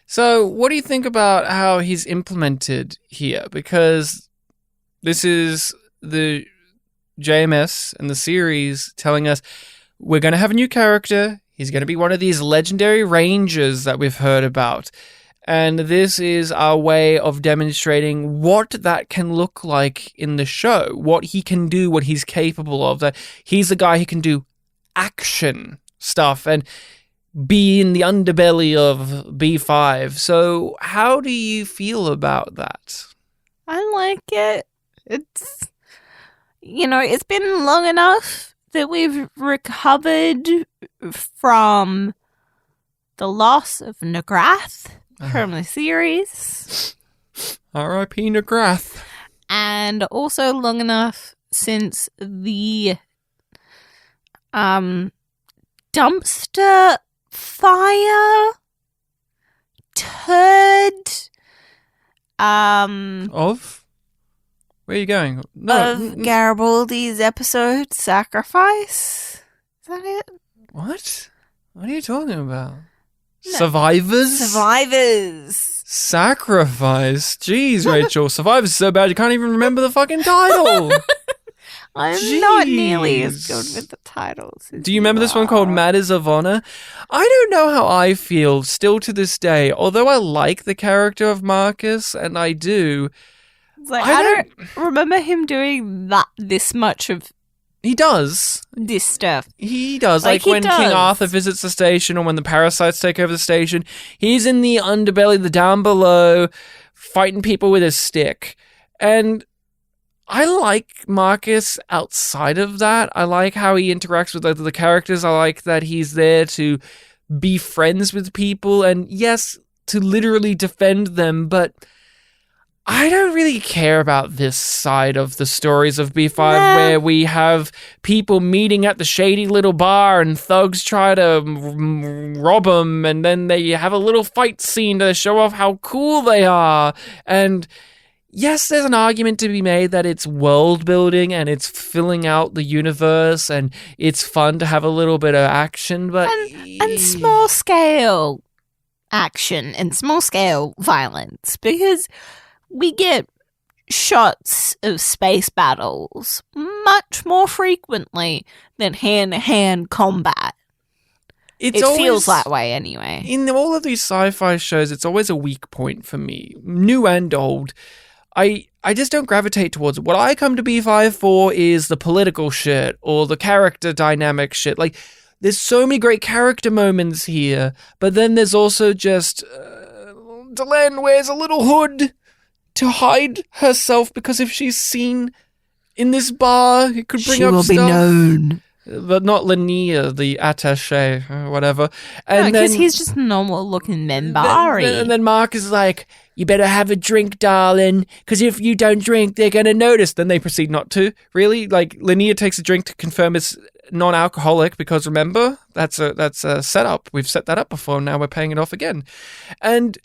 [SPEAKER 1] So what do you think about how he's implemented here? Because this is the JMS and the series telling us we're going to have a new character. He's going to be one of these legendary rangers that we've heard about. And this is our way of demonstrating what that can look like in the show, what he can do, what he's capable of. That he's the guy who can do action stuff and be in the underbelly of B5. So how do you feel about that?
[SPEAKER 2] I like it. It's, it's been long enough that we've recovered from the loss of Nagrath from the series.
[SPEAKER 1] R.I.P. Nagrath.
[SPEAKER 2] And also long enough since the dumpster fire turd
[SPEAKER 1] of? Where are you going? No.
[SPEAKER 2] Of Garibaldi's episode, Sacrifice? Is that it?
[SPEAKER 1] What? What are you talking about? No. Survivors? Sacrifice? Jeez, Rachel. Survivors is so bad you can't even remember the fucking title.
[SPEAKER 2] I'm not nearly as good with the titles.
[SPEAKER 1] Do you remember this one called Matters of Honor? I don't know how I feel still to this day. Although I like the character of Marcus, and I do.
[SPEAKER 2] Like, I don't remember him doing this much of.
[SPEAKER 1] He does.
[SPEAKER 2] This stuff.
[SPEAKER 1] He does. Like when King Arthur visits the station or when the parasites take over the station, he's in the underbelly, the down below, fighting people with his stick. And I like Marcus outside of that. I like how he interacts with the characters. I like that he's there to be friends with people and, yes, to literally defend them, but I don't really care about this side of the stories of B5 where we have people meeting at the shady little bar and thugs try to rob them and then they have a little fight scene to show off how cool they are. And yes, there's an argument to be made that it's world building and it's filling out the universe and it's fun to have a little bit of action, but...
[SPEAKER 2] And small scale action and small scale violence, because we get shots of space battles much more frequently than hand-to-hand combat. It feels that way anyway.
[SPEAKER 1] In all of these sci-fi shows, it's always a weak point for me, new and old. I just don't gravitate towards it. What I come to B5 for is the political shit or the character dynamic shit. Like, there's so many great character moments here, but then there's also just Delenn wears a little hood to hide herself because if she's seen in this bar, it could bring up stuff. She will be known. But not Lanier, the attaché, or whatever. And
[SPEAKER 2] because he's just a normal-looking Mbryo.
[SPEAKER 1] And then Mark is like, you better have a drink, darling, because if you don't drink, they're going to notice. Then they proceed not to. Really? Like, Lanier takes a drink to confirm it's non-alcoholic, because remember, that's a setup. We've set that up before, now we're paying it off again. And...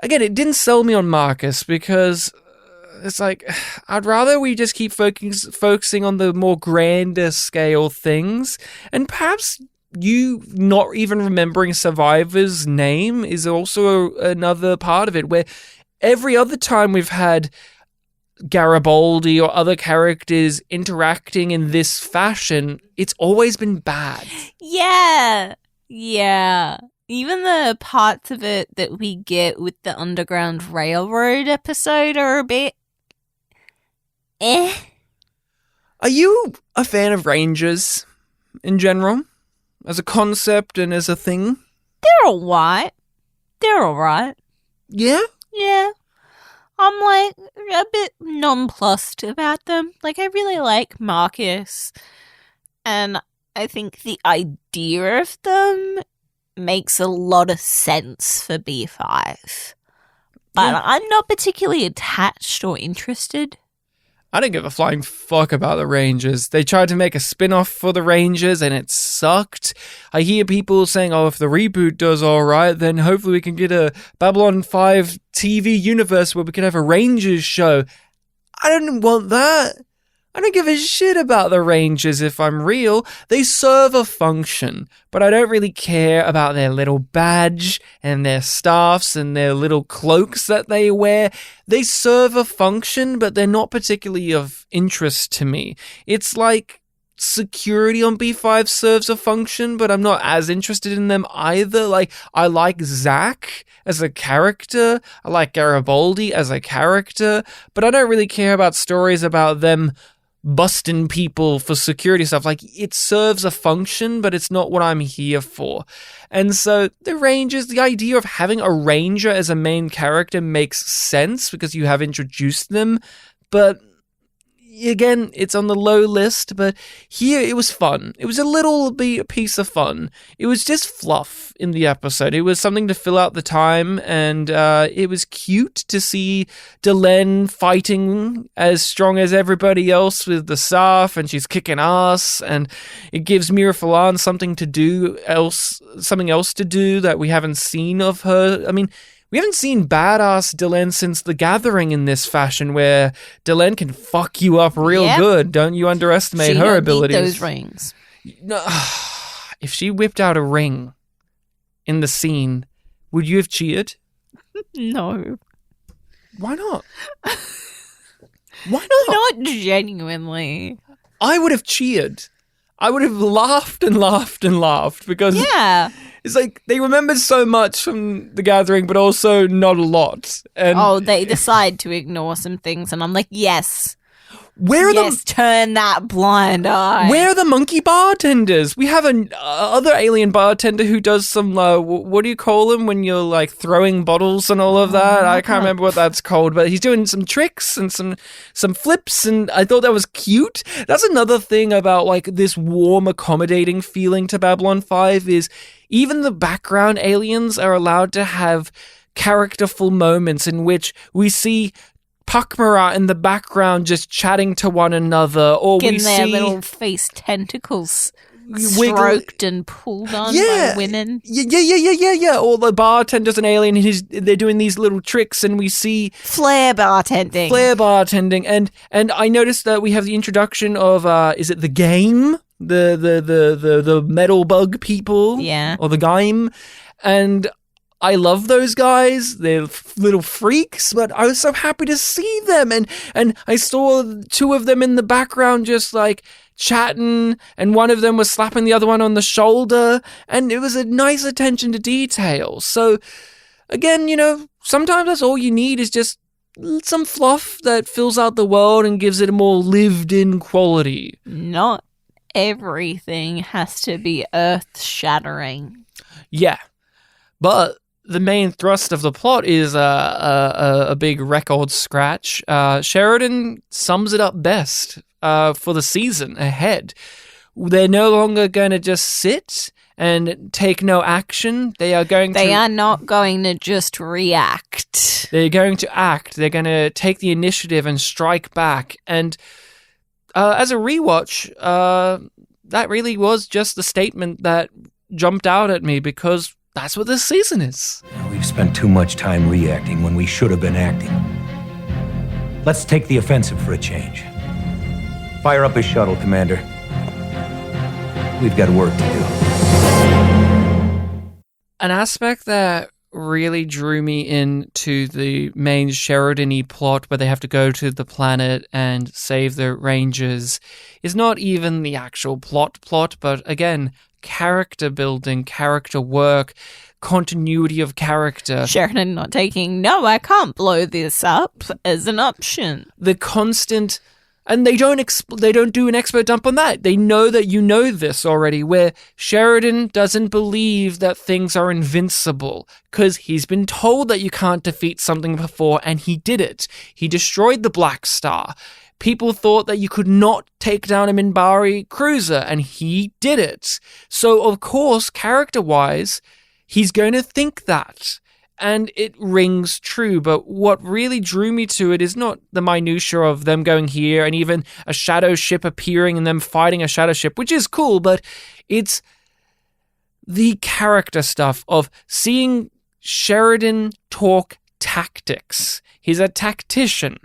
[SPEAKER 1] again, it didn't sell me on Marcus because it's like, I'd rather we just keep focusing on the more grander scale things. And perhaps you not even remembering Survivor's name is also another part of it, where every other time we've had Garibaldi or other characters interacting in this fashion, it's always been bad.
[SPEAKER 2] Yeah. Even the parts of it that we get with the Underground Railroad episode are a bit
[SPEAKER 1] Are you a fan of Rangers in general? As a concept and as a thing?
[SPEAKER 2] They're alright.
[SPEAKER 1] Yeah?
[SPEAKER 2] Yeah. I'm like a bit nonplussed about them. Like, I really like Marcus, and I think the idea of them makes a lot of sense for B5. But I'm not particularly attached or interested.
[SPEAKER 1] I don't give a flying fuck about the Rangers. They tried to make a spin-off for the Rangers and it sucked. I hear people saying, if the reboot does alright, then hopefully we can get a Babylon 5 TV universe where we can have a Rangers show. I don't want that. I don't give a shit about the Rangers if I'm real. They serve a function, but I don't really care about their little badge and their staffs and their little cloaks that they wear. They serve a function, but they're not particularly of interest to me. It's like security on B5 serves a function, but I'm not as interested in them either. Like, I like Zach as a character. I like Garibaldi as a character, but I don't really care about stories about them busting people for security stuff. Like, it serves a function, but it's not what I'm here for. And so the Rangers, the idea of having a Ranger as a main character makes sense because you have introduced them, but again, it's on the low list. But here it was fun. It was a little piece of fun. It was just fluff in the episode. It was something to fill out the time, and it was cute to see Delenn fighting as strong as everybody else with the staff, and she's kicking ass, and it gives Mira Falan something else to do that we haven't seen of her. I mean, we haven't seen badass Delenn since The Gathering in this fashion, where Delenn can fuck you up real good. Don't you underestimate her abilities.
[SPEAKER 2] Need those rings.
[SPEAKER 1] No, if she whipped out a ring in the scene, would you have cheered?
[SPEAKER 2] No.
[SPEAKER 1] Why not? Why not?
[SPEAKER 2] Not genuinely.
[SPEAKER 1] I would have cheered. I would have laughed and laughed and laughed because it's like they remembered so much from The Gathering, but also not a lot. And
[SPEAKER 2] they decide to ignore some things, and I'm like, yes.
[SPEAKER 1] Yes,
[SPEAKER 2] turn that blind eye.
[SPEAKER 1] Where are the monkey bartenders? We have an other alien bartender who does some, what do you call them when you're like throwing bottles and all of that? I can't remember what that's called, but he's doing some tricks and some flips, and I thought that was cute. That's another thing about like this warm, accommodating feeling to Babylon 5 is even the background aliens are allowed to have characterful moments in which we see Pakmara in the background just chatting to one another, or
[SPEAKER 2] getting
[SPEAKER 1] we see
[SPEAKER 2] their little face tentacles stroked and pulled on by women.
[SPEAKER 1] Yeah. Or the bartender's an alien, they're doing these little tricks, and we see
[SPEAKER 2] Flair bartending.
[SPEAKER 1] And I noticed that we have the introduction of is it the game? The metal bug people?
[SPEAKER 2] Yeah.
[SPEAKER 1] Or the game. And I love those guys. They're little freaks, but I was so happy to see them. And I saw two of them in the background just like chatting, and one of them was slapping the other one on the shoulder, and it was a nice attention to detail. So again, sometimes that's all you need is just some fluff that fills out the world and gives it a more lived-in quality.
[SPEAKER 2] Not everything has to be earth-shattering.
[SPEAKER 1] Yeah, but the main thrust of the plot is a big record scratch. Sheridan sums it up best for the season ahead. They're no longer going to just sit and take no action. They are not going to just react. They're going to act. They're going to take the initiative and strike back. And as a rewatch, that really was just the statement that jumped out at me, because that's what this season is.
[SPEAKER 3] We've spent too much time reacting when we should have been acting. Let's take the offensive for a change. Fire up his shuttle, Commander. We've got work to do.
[SPEAKER 1] An aspect that really drew me into the main Sheridan-y plot where they have to go to the planet and save the Rangers is not even the actual plot, but again, character building, character work, continuity of character.
[SPEAKER 2] Sheridan not taking, no, I can't blow this up as an option.
[SPEAKER 1] The constant... And they don't do an expert dump on that. They know that you know this already, where Sheridan doesn't believe that things are invincible because he's been told that you can't defeat something before, and he did it. He destroyed the Black Star. People thought that you could not take down a Mbryo cruiser, and he did it. So, of course, character-wise, he's going to think that. And it rings true, but what really drew me to it is not the minutiae of them going here and even a shadow ship appearing and them fighting a shadow ship, which is cool, but it's the character stuff of seeing Sheridan talk tactics. He's a tactician.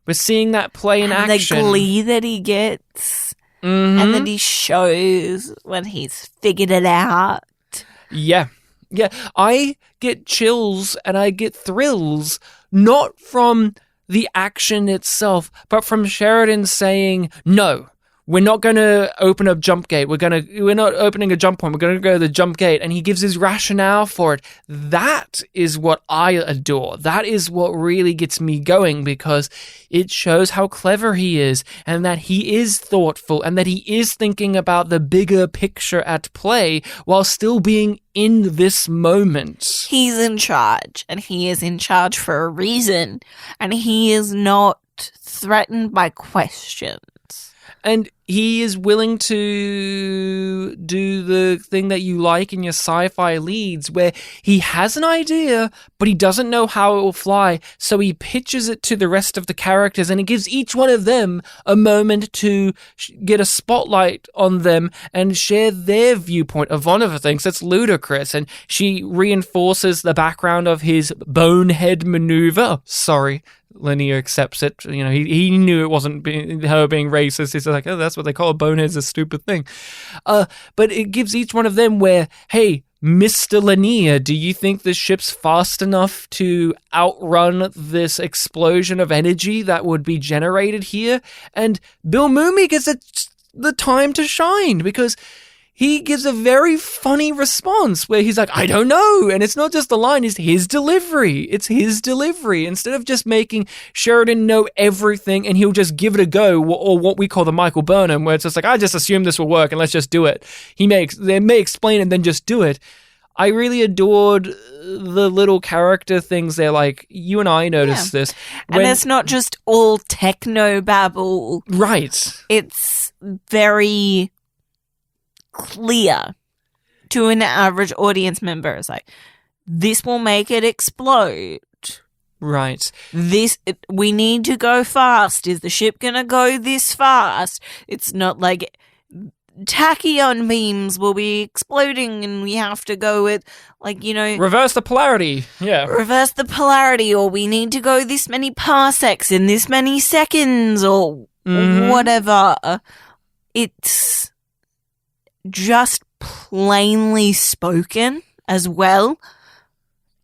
[SPEAKER 1] We're seeing that play in action.
[SPEAKER 2] The glee that he gets, and that he shows when he's figured it out.
[SPEAKER 1] Yeah, I get chills and I get thrills, not from the action itself, but from Sheridan saying, no, we're not going to open a jump gate. We're not opening a jump point. We're going to go to the jump gate. And he gives his rationale for it. That is what I adore. That is what really gets me going, because it shows how clever he is and that he is thoughtful and that he is thinking about the bigger picture at play while still being in this moment.
[SPEAKER 2] He's in charge, and he is in charge for a reason, and he is not threatened by questions.
[SPEAKER 1] And he is willing to do the thing that you like in your sci-fi leads, where he has an idea, but he doesn't know how it will fly, so he pitches it to the rest of the characters, and it gives each one of them a moment to get a spotlight on them and share their viewpoint. Ivanova thinks it's ludicrous, and she reinforces the background of his bonehead maneuver. Sorry. Linnea accepts it. You know, he knew it wasn't her being racist. He's like, oh, that's what they call it. Bonehead's a stupid thing. But it gives each one of them where, hey, Mr. Linnea, do you think the ship's fast enough to outrun this explosion of energy that would be generated here? And Bill Mumy gets the time to shine, because he gives a very funny response where he's like, I don't know. And it's not just the line, it's his delivery. It's his delivery. Instead of just making Sheridan know everything and he'll just give it a go, or what we call the Michael Burnham, where it's just like, I just assume this will work and let's just do it. They may explain and then just do it. I really adored the little character things there. Like, you and I noticed this.
[SPEAKER 2] And it's not just all techno babble.
[SPEAKER 1] Right.
[SPEAKER 2] It's very clear to an average audience member. It's like, this will make it explode.
[SPEAKER 1] Right.
[SPEAKER 2] We need to go fast. Is the ship gonna go this fast? It's not like tachyon beams will be exploding and we have to go with, like, you know,
[SPEAKER 1] reverse the polarity. Yeah.
[SPEAKER 2] Reverse the polarity, or we need to go this many parsecs in this many seconds, or whatever. It's just plainly spoken as well.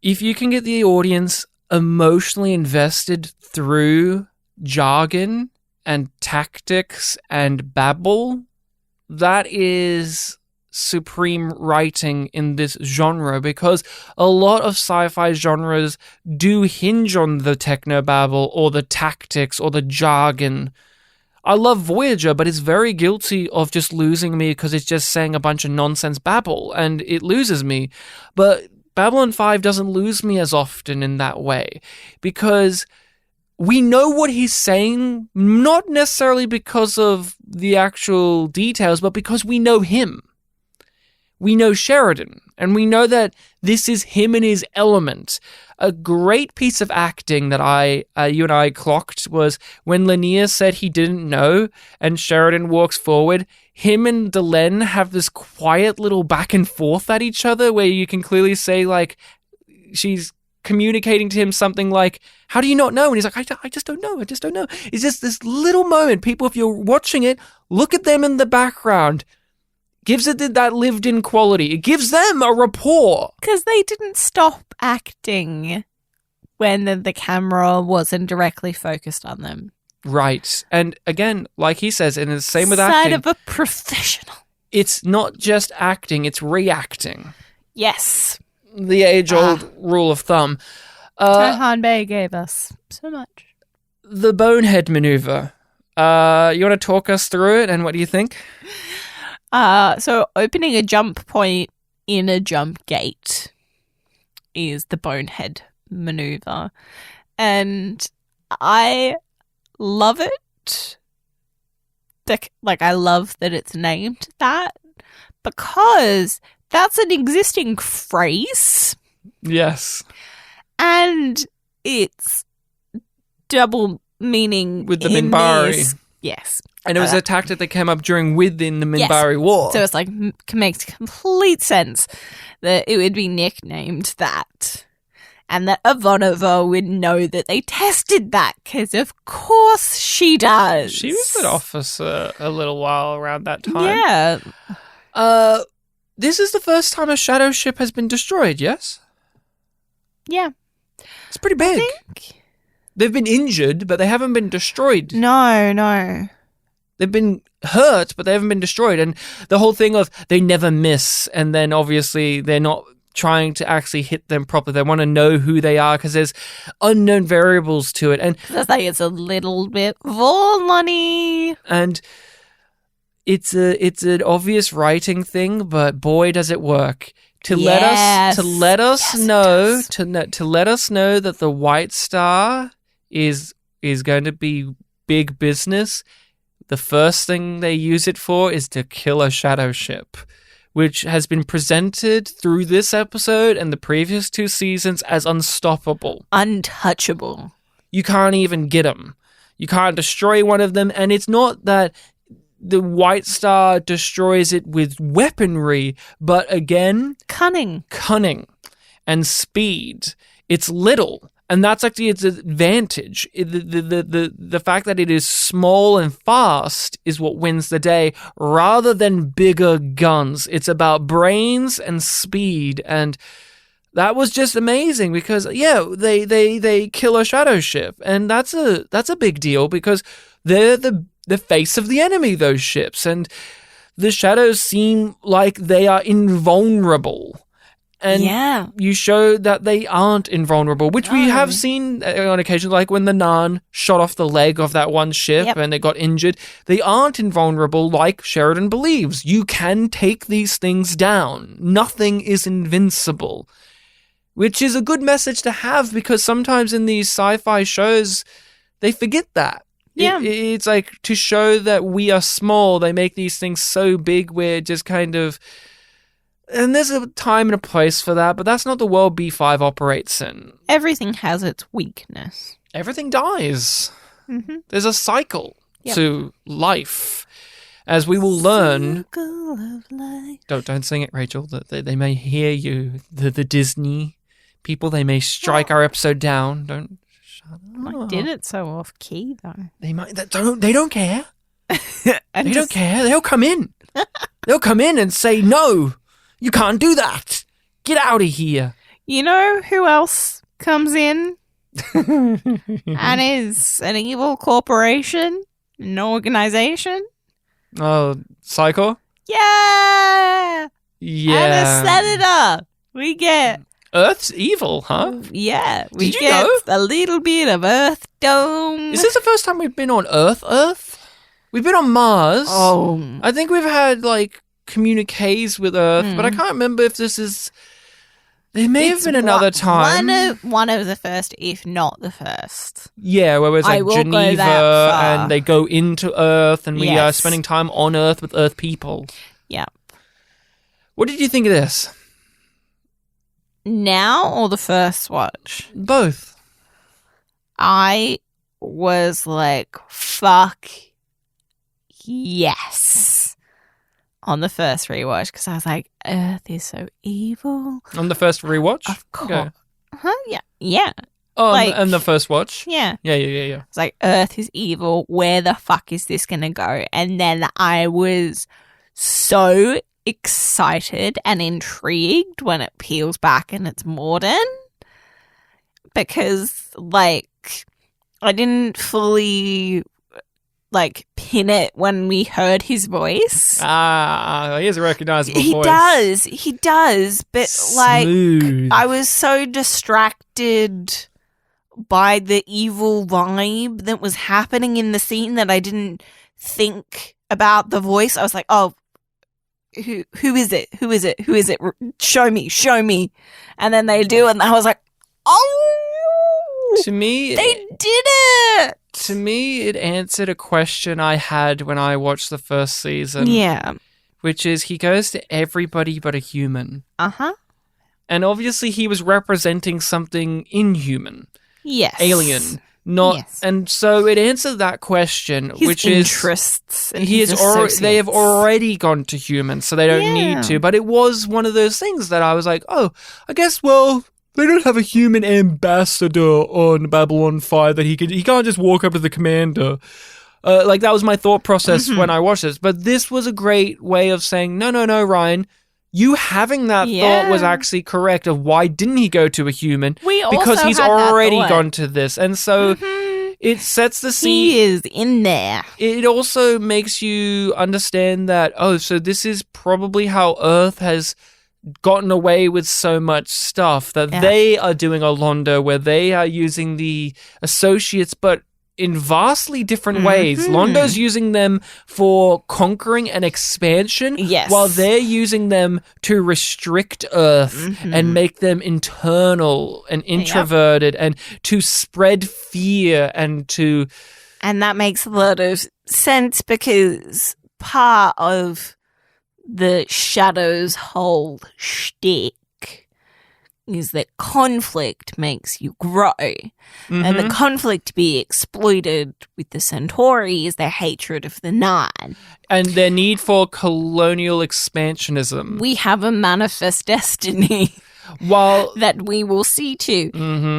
[SPEAKER 1] If you can get the audience emotionally invested through jargon and tactics and babble, that is supreme writing in this genre, because a lot of sci-fi genres do hinge on the technobabble or the tactics or the jargon. I love Voyager, but it's very guilty of just losing me because it's just saying a bunch of nonsense babble, and it loses me. But Babylon 5 doesn't lose me as often in that way, because we know what he's saying, not necessarily because of the actual details, but because we know him. We know Sheridan, and we know that this is him in his element. A great piece of acting that you and I clocked was when Linnea said he didn't know, and Sheridan walks forward. Him and Delenn have this quiet little back and forth at each other, where you can clearly say, like, she's communicating to him something like, how do you not know? And he's like, I just don't know. I just don't know. It's just this little moment. People, if you're watching it, look at them in the background. Gives it that lived-in quality. It gives them a rapport.
[SPEAKER 2] Because they didn't stop acting when the camera wasn't directly focused on them.
[SPEAKER 1] Right. And again, like he says, and it's the same with
[SPEAKER 2] Side
[SPEAKER 1] acting.
[SPEAKER 2] of a professional.
[SPEAKER 1] It's not just acting, it's reacting.
[SPEAKER 2] Yes.
[SPEAKER 1] The age-old rule of thumb.
[SPEAKER 2] Tohan Bey gave us so much.
[SPEAKER 1] The bonehead maneuver. You want to talk us through it, and what do you think?
[SPEAKER 2] So opening a jump point in a jump gate is the bonehead maneuver. And I love it. I love that it's named that because that's an existing phrase.
[SPEAKER 1] Yes.
[SPEAKER 2] And it's double meaning
[SPEAKER 1] with the
[SPEAKER 2] in
[SPEAKER 1] Mbryo.
[SPEAKER 2] This. Yes.
[SPEAKER 1] And it was a tactic that came up within the Mbryo War.
[SPEAKER 2] So it's makes complete sense that it would be nicknamed that. And that Ivanova would know that they tested that, because of course she does.
[SPEAKER 1] She was at office a little while around that time.
[SPEAKER 2] Yeah.
[SPEAKER 1] This is the first time a shadow ship has been destroyed, yes?
[SPEAKER 2] Yeah.
[SPEAKER 1] It's pretty big.
[SPEAKER 2] I think.
[SPEAKER 1] They've been injured, but they haven't been destroyed.
[SPEAKER 2] No.
[SPEAKER 1] They've been hurt, but they haven't been destroyed. And the whole thing of they never miss, and then obviously they're not trying to actually hit them properly. They want to know who they are because there's unknown variables to it. And
[SPEAKER 2] it's a little bit Vorlony.
[SPEAKER 1] And it's an obvious writing thing, but boy, does it work. To let us know that the White Star is going to be big business. The first thing they use it for is to kill a shadow ship, which has been presented through this episode and the previous 2 seasons as unstoppable.
[SPEAKER 2] Untouchable.
[SPEAKER 1] You can't even get them. You can't destroy one of them, and it's not that the White Star destroys it with weaponry, but again...
[SPEAKER 2] Cunning.
[SPEAKER 1] And speed. It's little. And that's actually its advantage. The fact that it is small and fast is what wins the day, rather than bigger guns. It's about brains and speed, and that was just amazing because they kill a shadow ship, and that's a big deal because they're the face of the enemy, those ships, and the shadows seem like they are invulnerable. And you show that they aren't invulnerable, which we have seen on occasion, like when the Narn shot off the leg of that one ship and they got injured. They aren't invulnerable like Sheridan believes. You can take these things down. Nothing is invincible, which is a good message to have because sometimes in these sci-fi shows, they forget that.
[SPEAKER 2] Yeah.
[SPEAKER 1] It's like to show that we are small, they make these things so big we're just kind of... And there's a time and a place for that, but that's not the world B5 operates in.
[SPEAKER 2] Everything has its weakness.
[SPEAKER 1] Everything dies.
[SPEAKER 2] Mm-hmm.
[SPEAKER 1] There's a cycle to life. As we will learn...
[SPEAKER 2] Circle of life.
[SPEAKER 1] Don't sing it, Rachel. They may hear you. The Disney people, they may strike our episode down. Don't shut up.
[SPEAKER 2] I did it so off key, though.
[SPEAKER 1] They don't care. They don't care. They'll come in. They'll come in and say, no, you can't do that. Get out of here.
[SPEAKER 2] You know who else comes in and is an evil corporation, an organization?
[SPEAKER 1] Oh, Psycho?
[SPEAKER 2] Yeah!
[SPEAKER 1] Yeah.
[SPEAKER 2] And a senator. We get...
[SPEAKER 1] Earth's evil, huh?
[SPEAKER 2] Yeah. We
[SPEAKER 1] Did you
[SPEAKER 2] get
[SPEAKER 1] know?
[SPEAKER 2] a little bit of Earth Dome.
[SPEAKER 1] Is this the first time we've been on Earth? We've been on Mars.
[SPEAKER 2] Oh.
[SPEAKER 1] I think we've had, like, communiques with Earth, but I can't remember if this is... There may have been another time.
[SPEAKER 2] One of the first, if not the first.
[SPEAKER 1] Yeah, where it was like Geneva and they go into Earth and we are spending time on Earth with Earth people.
[SPEAKER 2] Yeah.
[SPEAKER 1] What did you think of this?
[SPEAKER 2] Now or the first watch?
[SPEAKER 1] Both.
[SPEAKER 2] I was like, fuck yes. On the first rewatch, because I was like, Earth is so evil.
[SPEAKER 1] On the first rewatch?
[SPEAKER 2] Of course.
[SPEAKER 1] Okay.
[SPEAKER 2] Yeah. Yeah.
[SPEAKER 1] And the first watch?
[SPEAKER 2] Yeah.
[SPEAKER 1] Yeah.
[SPEAKER 2] It's like, Earth is evil. Where the fuck is this going to go? And then I was so excited and intrigued when it peels back and it's Morden. Because, like, I didn't fully, like, pin it when we heard his voice.
[SPEAKER 1] He has a recognizable voice.
[SPEAKER 2] He does. But,
[SPEAKER 1] Smooth.
[SPEAKER 2] like, I was so distracted by the evil vibe that was happening in the scene that I didn't think about the voice. I was like, oh, who is it? Who is it? Who is it? Show me. And then they do, and I was like, oh!
[SPEAKER 1] To me,
[SPEAKER 2] they did it!
[SPEAKER 1] To me, it answered a question I had when I watched the first season.
[SPEAKER 2] Yeah.
[SPEAKER 1] Which is, he goes to everybody but a human.
[SPEAKER 2] Uh-huh.
[SPEAKER 1] And obviously he was representing something inhuman.
[SPEAKER 2] Yes.
[SPEAKER 1] Alien. Not, yes. And so it answered that question,
[SPEAKER 2] his
[SPEAKER 1] which
[SPEAKER 2] interests
[SPEAKER 1] is they have already gone to humans, so they don't need to. But it was one of those things that I was like, oh, I guess, well, they don't have a human ambassador on Babylon 5 that he can't just walk up to the commander. Like, that was my thought process when I watched this. But this was a great way of saying, no, Ryan, you having that thought was actually correct of why didn't he go to a human? Because he's already gone to this. And so it sets the scene.
[SPEAKER 2] He is in there.
[SPEAKER 1] It also makes you understand that, oh, so this is probably how Earth has gotten away with so much stuff, that they are doing a Londo where they are using the associates, but in vastly different ways. Londo's using them for conquering and expansion, while they're using them to restrict Earth and make them internal and introverted and to spread fear and to...
[SPEAKER 2] And that makes a lot of sense because part of the Shadow's whole shtick is that conflict makes you grow. And the conflict to be exploited with the Centauri is their hatred of the Nine.
[SPEAKER 1] And their need for colonial expansionism.
[SPEAKER 2] We have a manifest destiny that we will see to.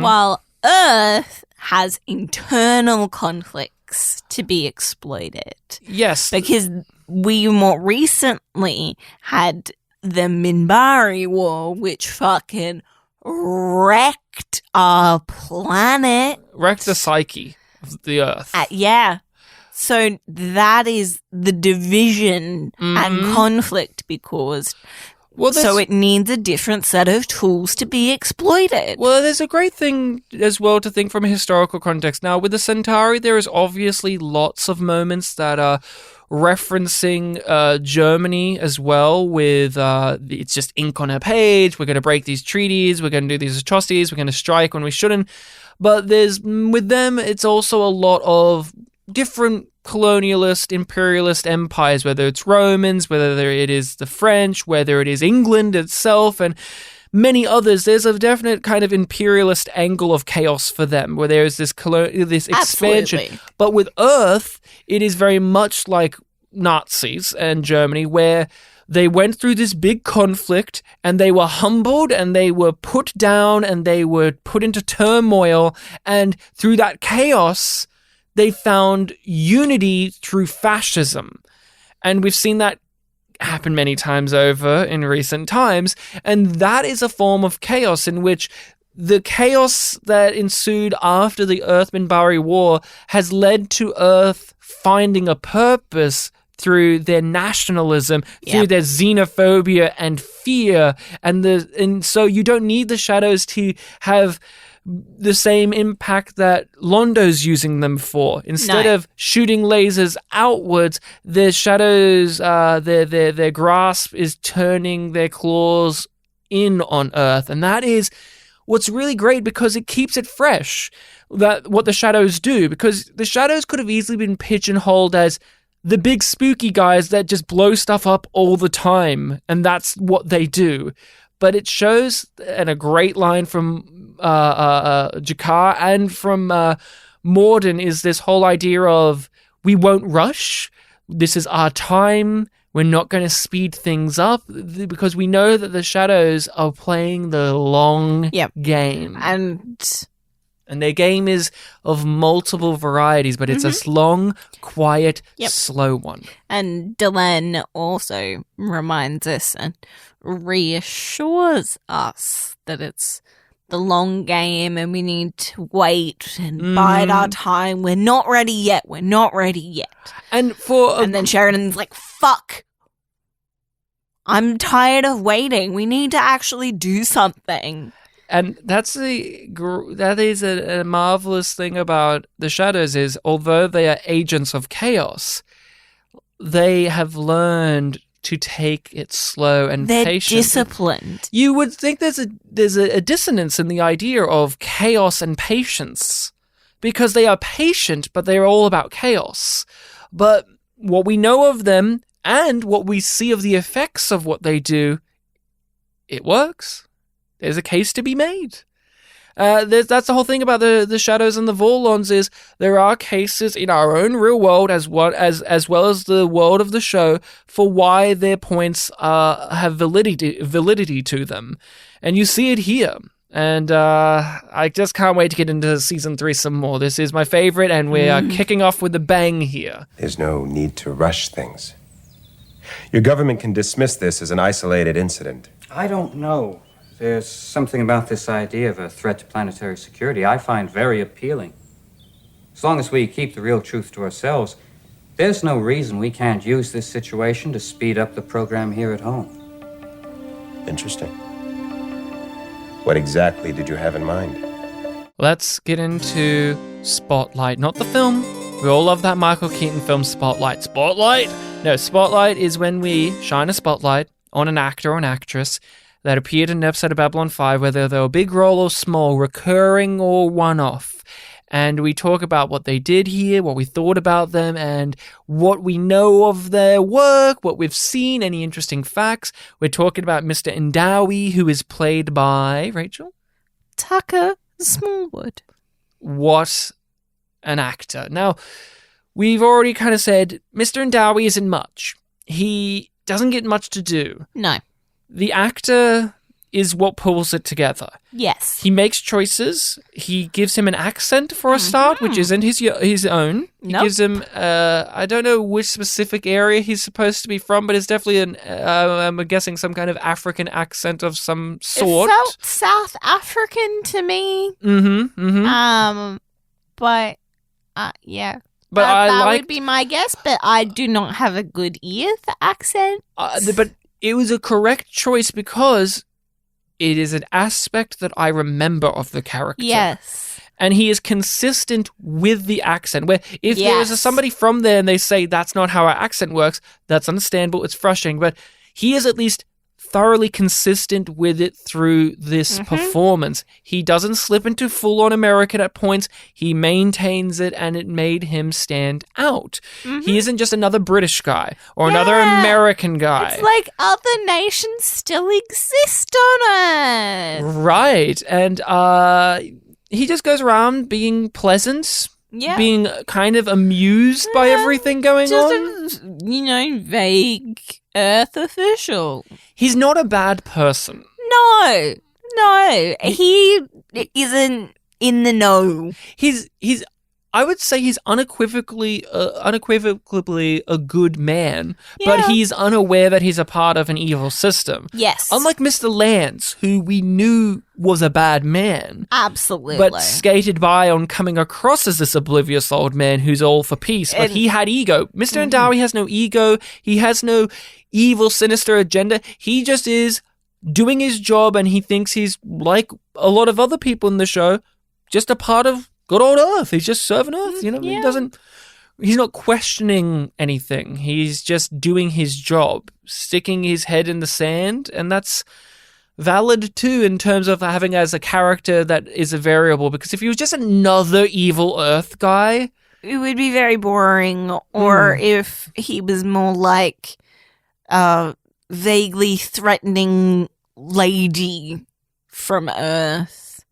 [SPEAKER 2] While Earth has internal conflicts to be exploited.
[SPEAKER 1] Yes.
[SPEAKER 2] Because we more recently had the Mbryo War, which fucking wrecked our planet.
[SPEAKER 1] Wrecked the psyche of the Earth.
[SPEAKER 2] So that is the division and conflict because so it needs a different set of tools to be exploited.
[SPEAKER 1] Well, there's a great thing as well to think from a historical context. Now, with the Centauri, there is obviously lots of moments that are referencing Germany as well with it's just ink on a page, we're going to break these treaties, we're going to do these atrocities, we're going to strike when we shouldn't. But with them, it's also a lot of different colonialist, imperialist empires, whether it's Romans, whether it is the French, whether it is England itself, and many others. There's a definite kind of imperialist angle of chaos for them, where there is this expansion.
[SPEAKER 2] Absolutely.
[SPEAKER 1] But with Earth, it is very much like Nazis and Germany, where they went through this big conflict and they were humbled and they were put down and they were put into turmoil, and through that chaos, they found unity through fascism. And we've seen that happen many times over in recent times. And that is a form of chaos in which the chaos that ensued after the Earth-Mbryo War has led to Earth finding a purpose through their nationalism, through their xenophobia and fear. And so you don't need the Shadows to have the same impact that Londo's using them for. Instead of shooting lasers outwards, the Shadows, their grasp is turning their claws in on Earth. And that is what's really great because it keeps it fresh, that what the Shadows do. Because the Shadows could have easily been pigeonholed as the big spooky guys that just blow stuff up all the time. And that's what they do. But it shows, and a great line from Jakar and from Morden is this whole idea of we won't rush. This is our time. We're not going to speed things up because we know that the shadows are playing the long game. And their game is of multiple varieties, but it's a long, quiet, slow one.
[SPEAKER 2] And Delenn also reminds us and reassures us that it's the long game and we need to wait and bide our time. We're not ready yet. We're not ready yet.
[SPEAKER 1] And
[SPEAKER 2] then Sheridan's like, fuck. I'm tired of waiting. We need to actually do something.
[SPEAKER 1] And that is a marvelous thing about the shadows is, although they are agents of chaos, they have learned to take it slow and patient.
[SPEAKER 2] They're disciplined.
[SPEAKER 1] You would think there's a dissonance in the idea of chaos and patience, because they are patient, but they're all about chaos. But what we know of them and what we see of the effects of what they do, it works. There's a case to be made. That's the whole thing about the shadows and the Vorlons is there are cases in our own real world as well as the world of the show for why their points have validity to them, and you see it here. And I just can't wait to get into season 3 some more. This is my favorite, and we are kicking off with a bang here.
[SPEAKER 6] There's no need to rush things. Your government can dismiss this as an isolated incident.
[SPEAKER 5] I don't know. There's something about this idea of a threat to planetary security I find very appealing. As long as we keep the real truth to ourselves, there's no reason we can't use this situation to speed up the program here at home.
[SPEAKER 6] Interesting. What exactly did you have in mind?
[SPEAKER 1] Let's get into Spotlight, not the film. We all love that Michael Keaton film, Spotlight. Spotlight? No, Spotlight is when we shine a spotlight on an actor or an actress that appeared in an episode of Babylon 5, whether they were big role or small, recurring or one-off. And we talk about what they did here, what we thought about them, and what we know of their work, what we've seen, any interesting facts. We're talking about Mr. Indawi, who is played by, Rachel?
[SPEAKER 2] Tucker Smallwood.
[SPEAKER 1] What an actor. Now, we've already kind of said Mr. Indawi isn't much. He doesn't get much to do.
[SPEAKER 2] No.
[SPEAKER 1] The actor is what pulls it together.
[SPEAKER 2] Yes.
[SPEAKER 1] He makes choices. He gives him an accent for a start, which isn't his own. He gives him, I don't know which specific area he's supposed to be from, but it's definitely I'm guessing some kind of African accent of some sort.
[SPEAKER 2] It felt South African to me. But, yeah.
[SPEAKER 1] But
[SPEAKER 2] that would be my guess, but I do not have a good ear for accents.
[SPEAKER 1] But it was a correct choice because it is an aspect that I remember of the character.
[SPEAKER 2] Yes.
[SPEAKER 1] And he is consistent with the accent. Where if there is somebody from there and they say that's not how our accent works, that's understandable. It's frustrating. But he is at least thoroughly consistent with it through this performance. He doesn't slip into full-on American at points. He maintains it, and it made him stand out. He isn't just another British guy or another American guy.
[SPEAKER 2] It's like other nations still exist on Earth.
[SPEAKER 1] Right. And he just goes around being pleasant, being kind of amused by everything going on.
[SPEAKER 2] Just a, vague Earth official.
[SPEAKER 1] He's not a bad person.
[SPEAKER 2] No, he isn't in the know.
[SPEAKER 1] He's I would say he's unequivocally a good man, but he's unaware that he's a part of an evil system.
[SPEAKER 2] Yes.
[SPEAKER 1] Unlike Mr. Lance, who we knew was a bad man.
[SPEAKER 2] Absolutely.
[SPEAKER 1] But skated by on coming across as this oblivious old man who's all for peace. But he had ego. Mr. Indawi has no ego. He has no evil, sinister agenda. He just is doing his job, and he thinks he's, like a lot of other people in the show, just a part of good old Earth. He's just serving Earth, he's not questioning anything. He's just doing his job, sticking his head in the sand, and that's valid too in terms of having as a character that is a variable, because if he was just another evil Earth guy,
[SPEAKER 2] it would be very boring. Or if he was more like a vaguely threatening lady from Earth.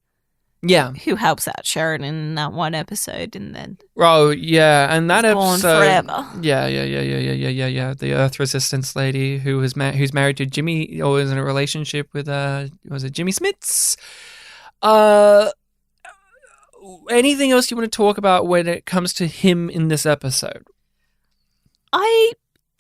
[SPEAKER 1] Yeah.
[SPEAKER 2] Who helps out Sheridan in that one episode and then...
[SPEAKER 1] Oh, yeah. And that
[SPEAKER 2] episode... forever.
[SPEAKER 1] Yeah. The Earth Resistance lady who's married to Jimmy, or is in a relationship with, was it Jimmy Smits? Anything else you want to talk about when it comes to him in this episode?
[SPEAKER 2] I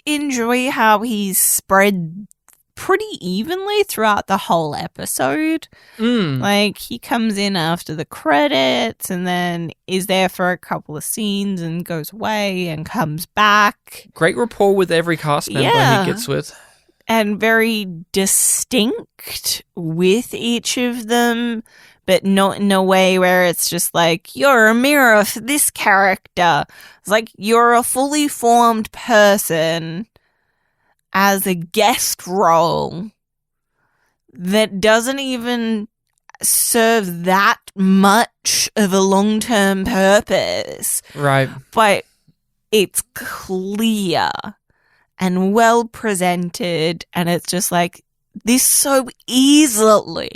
[SPEAKER 2] enjoy how he's spread pretty evenly throughout the whole episode. Like, he comes in after the credits and then is there for a couple of scenes and goes away and comes back.
[SPEAKER 1] Great rapport with every cast member he gets with.
[SPEAKER 2] And very distinct with each of them, but not in a way where it's just like, you're a mirror for this character. It's like, you're a fully formed person as a guest role that doesn't even serve that much of a long-term purpose.
[SPEAKER 1] Right.
[SPEAKER 2] But it's clear and well presented, and it's just like, this so easily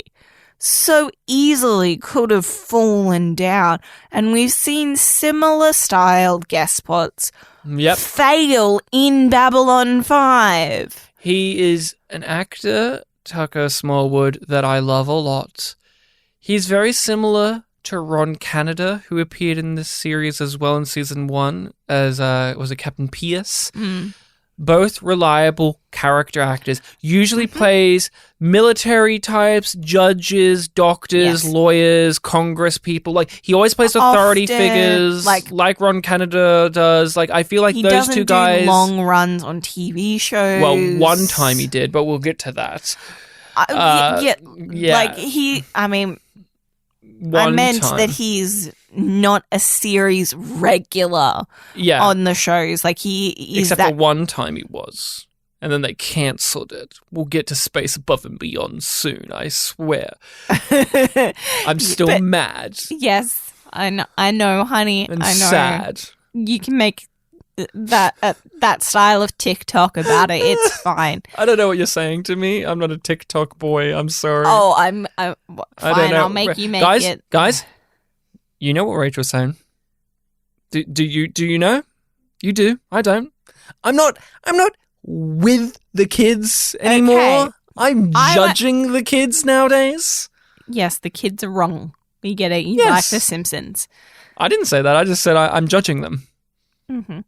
[SPEAKER 2] could have fallen down. And we've seen similar styled guest spots fail in Babylon 5.
[SPEAKER 1] He is an actor, Tucker Smallwood, that I love a lot. He's very similar to Ron Canada, who appeared in this series as well in season 1 as was it Captain Pierce. Both reliable character actors. Usually plays military types, judges, doctors, lawyers, Congress people. Like, he always plays authority figures, like Ron Canada does. Like, I feel like those two guys...
[SPEAKER 2] He doesn't do long runs on TV shows.
[SPEAKER 1] Well, one time he did, but we'll get to that.
[SPEAKER 2] Like, I meant that he's not a series regular on the shows. Like, he is
[SPEAKER 1] Except for one time he was. And then they cancelled it. We'll get to Space Above and Beyond soon, I swear. I'm still mad.
[SPEAKER 2] Yes, I know, honey.
[SPEAKER 1] And
[SPEAKER 2] I know.
[SPEAKER 1] sad.
[SPEAKER 2] You can make that style of TikTok about it. It's fine.
[SPEAKER 1] I don't know what you're saying to me. I'm not a TikTok boy. I'm sorry.
[SPEAKER 2] Oh, fine. I'll make you make it.
[SPEAKER 1] Guys, you know what Rachel's saying. Do you know? You do. I don't. I'm not with the kids anymore.
[SPEAKER 2] Okay.
[SPEAKER 1] I'm judging the kids nowadays.
[SPEAKER 2] Yes, the kids are wrong. We get it. You like The Simpsons.
[SPEAKER 1] I didn't say that. I just said I'm judging them.
[SPEAKER 2] Mm-hmm.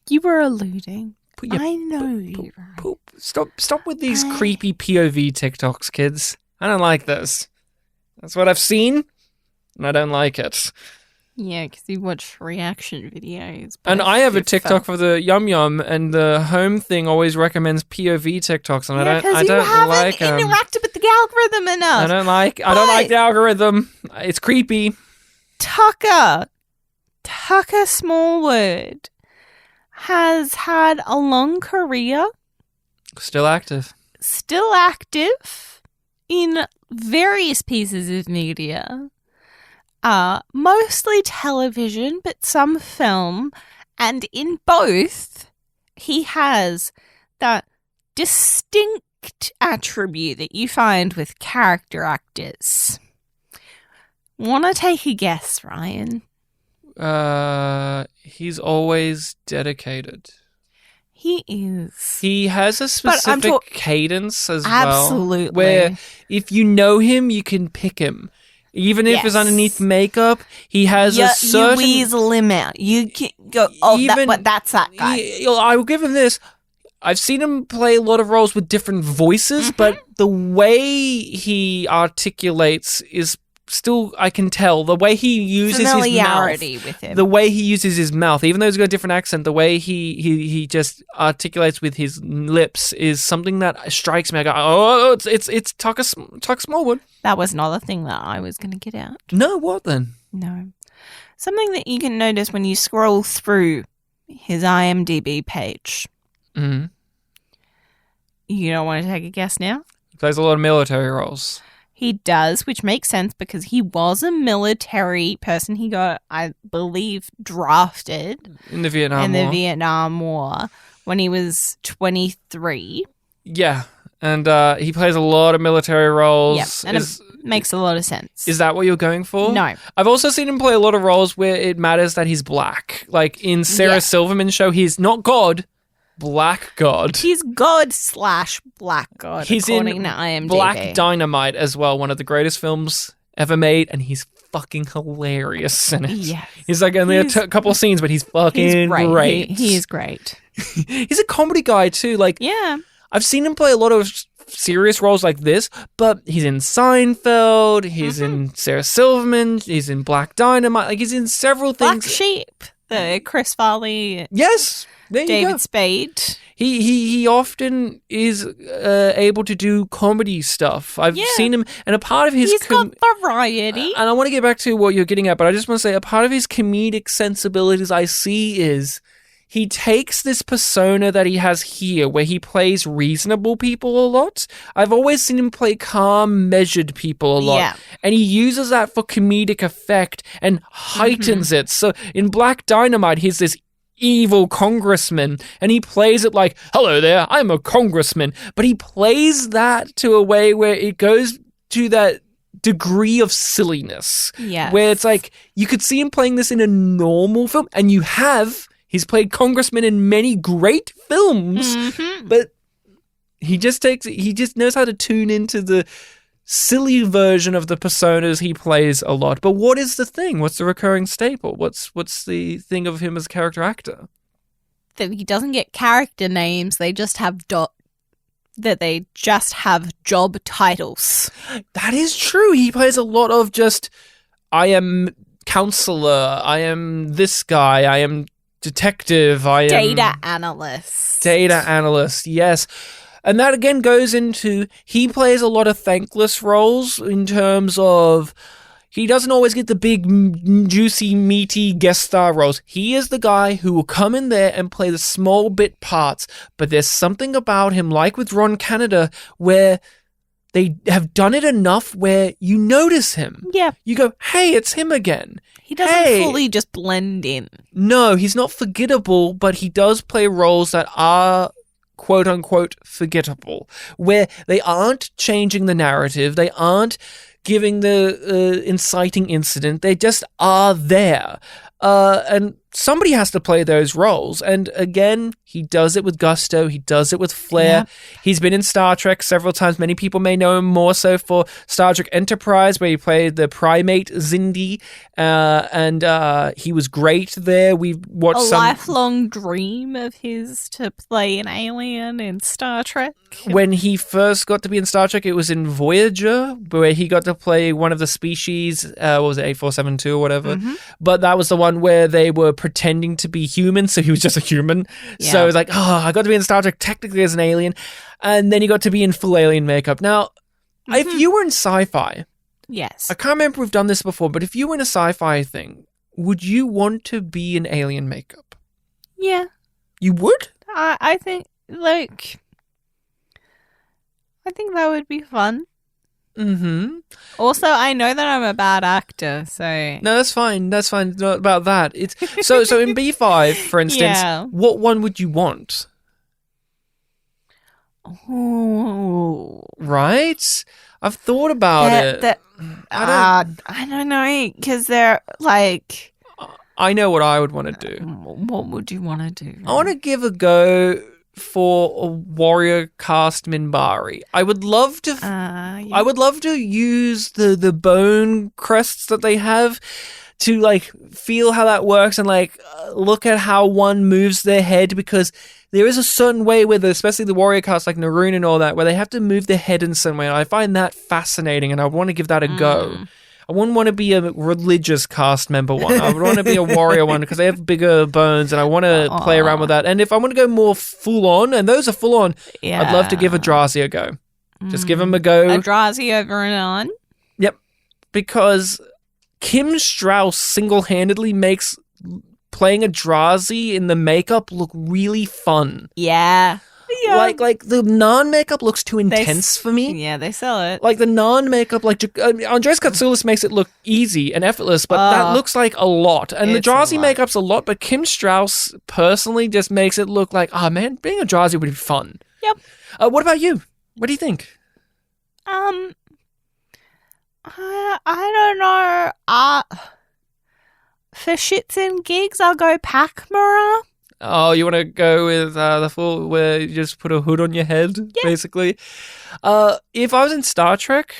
[SPEAKER 2] You were alluding. I know you were.
[SPEAKER 1] Stop with these creepy POV TikToks, kids. I don't like this. That's what I've seen, and I don't like it.
[SPEAKER 2] Yeah, because you watch reaction videos.
[SPEAKER 1] And I have a TikTok for the Yum Yum, and the home thing always recommends POV TikToks, and I don't like them.
[SPEAKER 2] You haven't interacted with the algorithm enough.
[SPEAKER 1] I don't like the algorithm. It's creepy.
[SPEAKER 2] Tucker Smallwood has had a long career.
[SPEAKER 1] Still active
[SPEAKER 2] in various pieces of media. Mostly television, but some film. And in both, he has that distinct attribute that you find with character actors. Want to take a guess, Ryan?
[SPEAKER 1] He's always dedicated.
[SPEAKER 2] He is.
[SPEAKER 1] He has a specific cadence as well.
[SPEAKER 2] Absolutely.
[SPEAKER 1] Where if you know him, you can pick him. Even if it's underneath makeup, he has a certain...
[SPEAKER 2] You weasel him out. You can go, that's that guy.
[SPEAKER 1] I will give him this. I've seen him play a lot of roles with different voices, but the way he articulates is still, I can tell, the way he uses his mouth.
[SPEAKER 2] Familiarity with him.
[SPEAKER 1] The way he uses his mouth, even though he's got a different accent, the way he just articulates with his lips is something that strikes me. I go, oh, it's Tucker Smallwood.
[SPEAKER 2] That was not the thing that I was going to get out.
[SPEAKER 1] No, what then?
[SPEAKER 2] No. Something that you can notice when you scroll through his IMDb page.
[SPEAKER 1] Mm-hmm.
[SPEAKER 2] You don't want to take a guess now?
[SPEAKER 1] He plays a lot of military roles.
[SPEAKER 2] He does, which makes sense because he was a military person. He got, I believe, drafted
[SPEAKER 1] in the Vietnam
[SPEAKER 2] War when he was 23.
[SPEAKER 1] Yeah, and he plays a lot of military roles.
[SPEAKER 2] Yeah, makes a lot of sense.
[SPEAKER 1] Is that what you're going for?
[SPEAKER 2] No.
[SPEAKER 1] I've also seen him play a lot of roles where it matters that he's black. Like in Sarah Silverman's show, he's not God, Black God.
[SPEAKER 2] He's God/Black God,
[SPEAKER 1] he's
[SPEAKER 2] according
[SPEAKER 1] in
[SPEAKER 2] to IMDb.
[SPEAKER 1] Black Dynamite as well, one of the greatest films ever made, and he's fucking hilarious in it.
[SPEAKER 2] Yes.
[SPEAKER 1] He's like only a couple of scenes, but he's fucking great.
[SPEAKER 2] He is great.
[SPEAKER 1] He's a comedy guy too. Like,
[SPEAKER 2] yeah.
[SPEAKER 1] I've seen him play a lot of serious roles like this, but he's in Seinfeld, he's in Sarah Silverman, he's in Black Dynamite, like he's in several things.
[SPEAKER 2] Black Sheep, the Chris Farley.
[SPEAKER 1] Yes, there you go.
[SPEAKER 2] David Spade.
[SPEAKER 1] He often is able to do comedy stuff. I've seen him, and a part of his...
[SPEAKER 2] He's got variety.
[SPEAKER 1] And I want to get back to what you're getting at, but I just want to say a part of his comedic sensibilities I see is he takes this persona that he has here where he plays reasonable people a lot. I've always seen him play calm, measured people a lot.
[SPEAKER 2] Yeah.
[SPEAKER 1] And he uses that for comedic effect and heightens it. So in Black Dynamite, he's this evil congressman, and he plays it like, hello there, I'm a congressman. But he plays that to a way where it goes to that degree of silliness.
[SPEAKER 2] Yes.
[SPEAKER 1] Where it's like, you could see him playing this in a normal film, and he's played congressman in many great films, but he just knows how to tune into the silly version of the personas he plays a lot. But what is the thing? What's the recurring staple? What's the thing of him as a character actor?
[SPEAKER 2] That he doesn't get character names. They just have job titles.
[SPEAKER 1] That is true. He plays a lot of just, I am counselor, I am this guy, I am detective, I am...
[SPEAKER 2] Data analyst,
[SPEAKER 1] yes. And that again goes into, he plays a lot of thankless roles in terms of, he doesn't always get the big, juicy, meaty guest star roles. He is the guy who will come in there and play the small bit parts, but there's something about him, like with Ron Canada, where they have done it enough where you notice him.
[SPEAKER 2] Yeah.
[SPEAKER 1] You go, hey, it's him again.
[SPEAKER 2] He doesn't fully just blend in.
[SPEAKER 1] No, he's not forgettable, but he does play roles that are quote-unquote forgettable, where they aren't changing the narrative, they aren't giving the inciting incident, they just are there. And somebody has to play those roles. And again, he does it with gusto. He does it with flair. Yeah. He's been in Star Trek several times. Many people may know him more so for Star Trek Enterprise, where he played the primate Xindi. And he was great there. We've watched
[SPEAKER 2] a lifelong dream of his to play an alien in Star Trek.
[SPEAKER 1] When he first got to be in Star Trek, it was in Voyager, where he got to play one of the species. What was it, 8472 or whatever? But that was the one where they were pretending to be human, so he was just a human. Yeah. So it was like, I got to be in Star Trek technically as an alien, and then he got to be in full alien makeup. Now, if you were in sci-fi,
[SPEAKER 2] yes,
[SPEAKER 1] I can't remember if we've done this before, but if you were in a sci-fi thing, would you want to be in alien makeup?
[SPEAKER 2] Yeah.
[SPEAKER 1] You would?
[SPEAKER 2] I think that would be fun. Also, I know that I'm a bad actor, so...
[SPEAKER 1] No, that's fine. That's fine. Not about that. It's so in B5, for instance, what one would you want?
[SPEAKER 2] Oh.
[SPEAKER 1] Right? I've thought about it.
[SPEAKER 2] I don't know, because they're like...
[SPEAKER 1] I know what I would want to do.
[SPEAKER 2] What would you want to do?
[SPEAKER 1] I want to give a go for a warrior cast Mbryo. I would love to I would love to use the bone crests that they have to like feel how that works and like look at how one moves their head, because there is a certain way with especially the warrior cast like Naroon and all that, where they have to move their head in some way. And I find that fascinating, and I want to give that a go. I wouldn't want to be a religious cast member one. I would want to be a warrior one because they have bigger bones, and I want to play around with that. And if I want to go more full on, and those are full on, I'd love to give Eldrazi a go. Just give him a go.
[SPEAKER 2] Eldrazi over and on?
[SPEAKER 1] Yep. Because Kim Strauss single-handedly makes playing Eldrazi in the makeup look really fun.
[SPEAKER 2] Yeah.
[SPEAKER 1] Like the non-makeup looks too intense for me.
[SPEAKER 2] Yeah, they sell it.
[SPEAKER 1] Like the non-makeup, like Andres Katsoulis makes it look easy and effortless, but that looks like a lot. And the Eldrazi makeup's a lot, but Kim Strauss personally just makes it look like, man, being a Eldrazi would be fun.
[SPEAKER 2] Yep.
[SPEAKER 1] What about you? What do you think?
[SPEAKER 2] I don't know. For shits and gigs, I'll go Mbryo.
[SPEAKER 1] Oh, you want to go with the full, where you just put a hood on your head, basically? If I was in Star Trek,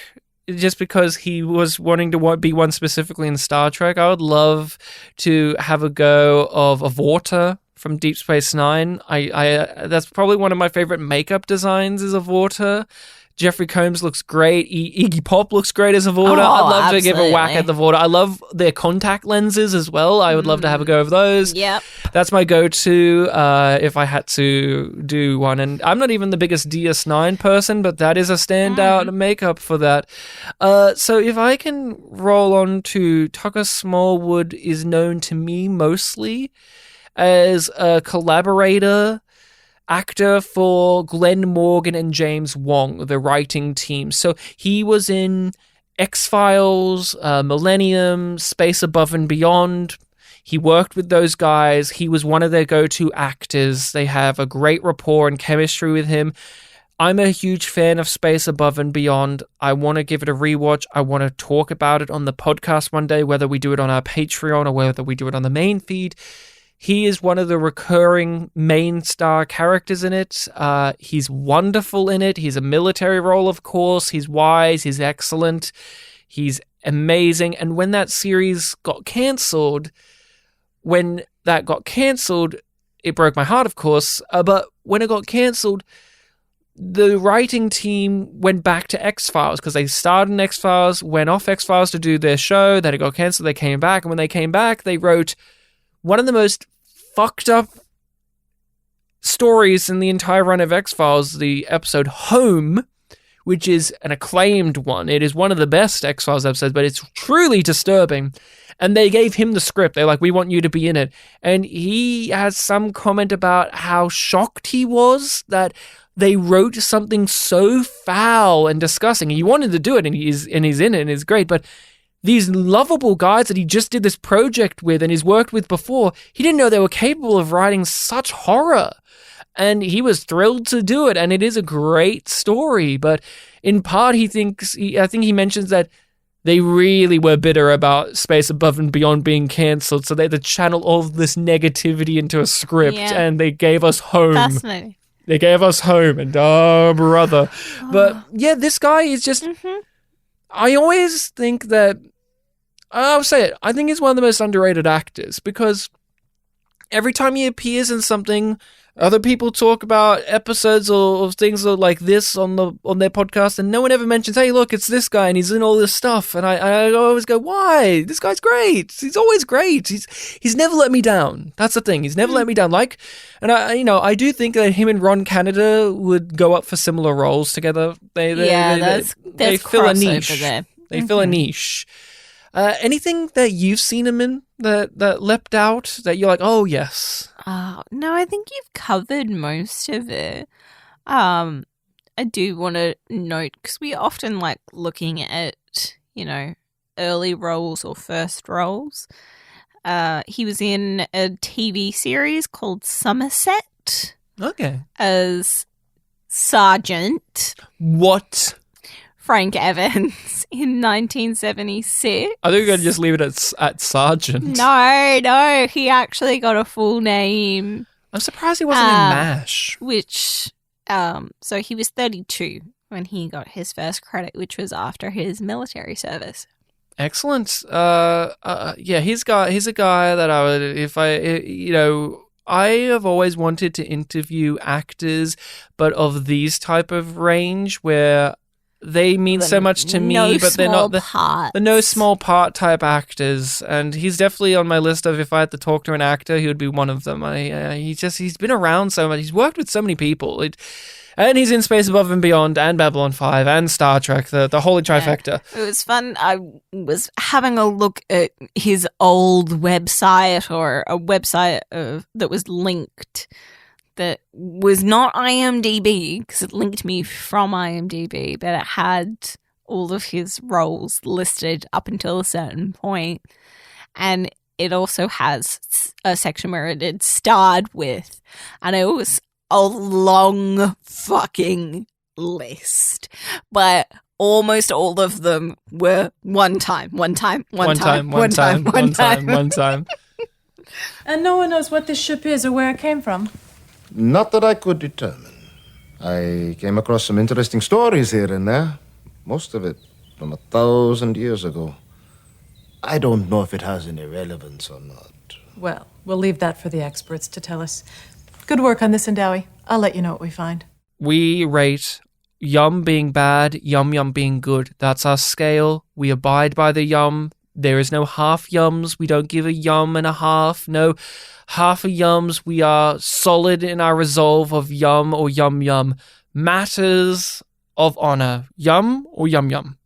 [SPEAKER 1] just because he was wanting to be one specifically in Star Trek, I would love to have a go of Avorta from Deep Space Nine. I that's probably one of my favorite makeup designs is Avorta. Jeffrey Combs looks great. Iggy Pop looks great as Avorta. I'd love to give a whack at the Avorta. I love their contact lenses as well. I would love to have a go of those.
[SPEAKER 2] Yep.
[SPEAKER 1] That's my go-to if I had to do one. And I'm not even the biggest DS9 person, but that is a standout makeup for that. So if I can roll on to Tucker Smallwood is known to me mostly as a collaborator actor for Glenn Morgan and James Wong, the writing team. So he was in X-Files, Millennium, Space Above and Beyond. He worked with those guys. He was one of their go-to actors. They have a great rapport and chemistry with him. I'm a huge fan of Space Above and Beyond. I want to give it a rewatch. I want to talk about it on the podcast one day, whether we do it on our Patreon or whether we do it on the main feed. He is one of the recurring main star characters in it. He's wonderful in it. He's a military role, of course. He's wise. He's excellent. He's amazing. And when that series got cancelled, it broke my heart, of course. But when it got cancelled, the writing team went back to X-Files because they started in X-Files, went off X-Files to do their show. Then it got cancelled. They came back. And when they came back, they wrote one of the most fucked up stories in the entire run of X-Files, the episode Home, which is an acclaimed one. It is one of the best X-Files episodes, but it's truly disturbing. And they gave him the script. They're like, we want you to be in it. And he has some comment about how shocked he was that they wrote something so foul and disgusting. He wanted to do it, and he's in it, and it's great, but these lovable guys that he just did this project with and he's worked with before, he didn't know they were capable of writing such horror. And he was thrilled to do it, and it is a great story. But in part, I think he mentions that they really were bitter about Space Above and Beyond being cancelled, so they had to channel all of this negativity into a script, and they gave us Home.
[SPEAKER 2] Fascinating.
[SPEAKER 1] They gave us Home, and brother. But yeah, this guy is just... I always think that... I'll say it. I think he's one of the most underrated actors because every time he appears in something, other people talk about episodes or things like this on their podcast, and no one ever mentions, hey, look, it's this guy, and he's in all this stuff. And I always go, why? This guy's great. He's always great. He's never let me down. That's the thing. He's never let me down. I do think that him and Ron Canada would go up for similar roles together. They fill a niche.
[SPEAKER 2] There.
[SPEAKER 1] They fill a niche. Anything that you've seen him in that leapt out that you're like, oh, yes?
[SPEAKER 2] No, I think you've covered most of it. I do want to note, because we often like looking at, early roles or first roles. He was in a TV series called Somerset.
[SPEAKER 1] Okay.
[SPEAKER 2] As Sergeant.
[SPEAKER 1] What?
[SPEAKER 2] Frank Evans in 1976.
[SPEAKER 1] I think we're going to just leave it at Sergeant.
[SPEAKER 2] No, he actually got a full name.
[SPEAKER 1] I'm surprised he wasn't in MASH.
[SPEAKER 2] So he was 32 when he got his first credit, which was after his military service.
[SPEAKER 1] Excellent. Yeah, he's a guy that I would, I have always wanted to interview actors, but of these type of range where they mean so much to me, but they're not the no small part type actors. And he's definitely on my list of if I had to talk to an actor, he would be one of them. He's been around so much. He's worked with so many people. And he's in Space Above and Beyond and Babylon 5 and Star Trek, the holy trifecta.
[SPEAKER 2] It was fun. I was having a look at his old website, or a website that was linked that was not IMDb, because it linked me from IMDb, but it had all of his roles listed up until a certain point. And it also has a section where it had starred with, and it was a long fucking list. But almost all of them were one time.
[SPEAKER 7] And no one knows what this ship is or where it came from?
[SPEAKER 4] Not that I could determine. I came across some interesting stories here and there. Most of it from 1,000 years ago. I don't know if it has any relevance or not.
[SPEAKER 7] Well, we'll leave that for the experts to tell us. Good work on this, Indawi. I'll let you know what we find.
[SPEAKER 1] We rate Yum being bad, Yum Yum being good. That's our scale. We abide by the Yum. There is no half Yums. We don't give a Yum and a half. No half a Yums. We are solid in our resolve of Yum or Yum Yum. Matters of honor. Yum or Yum Yum?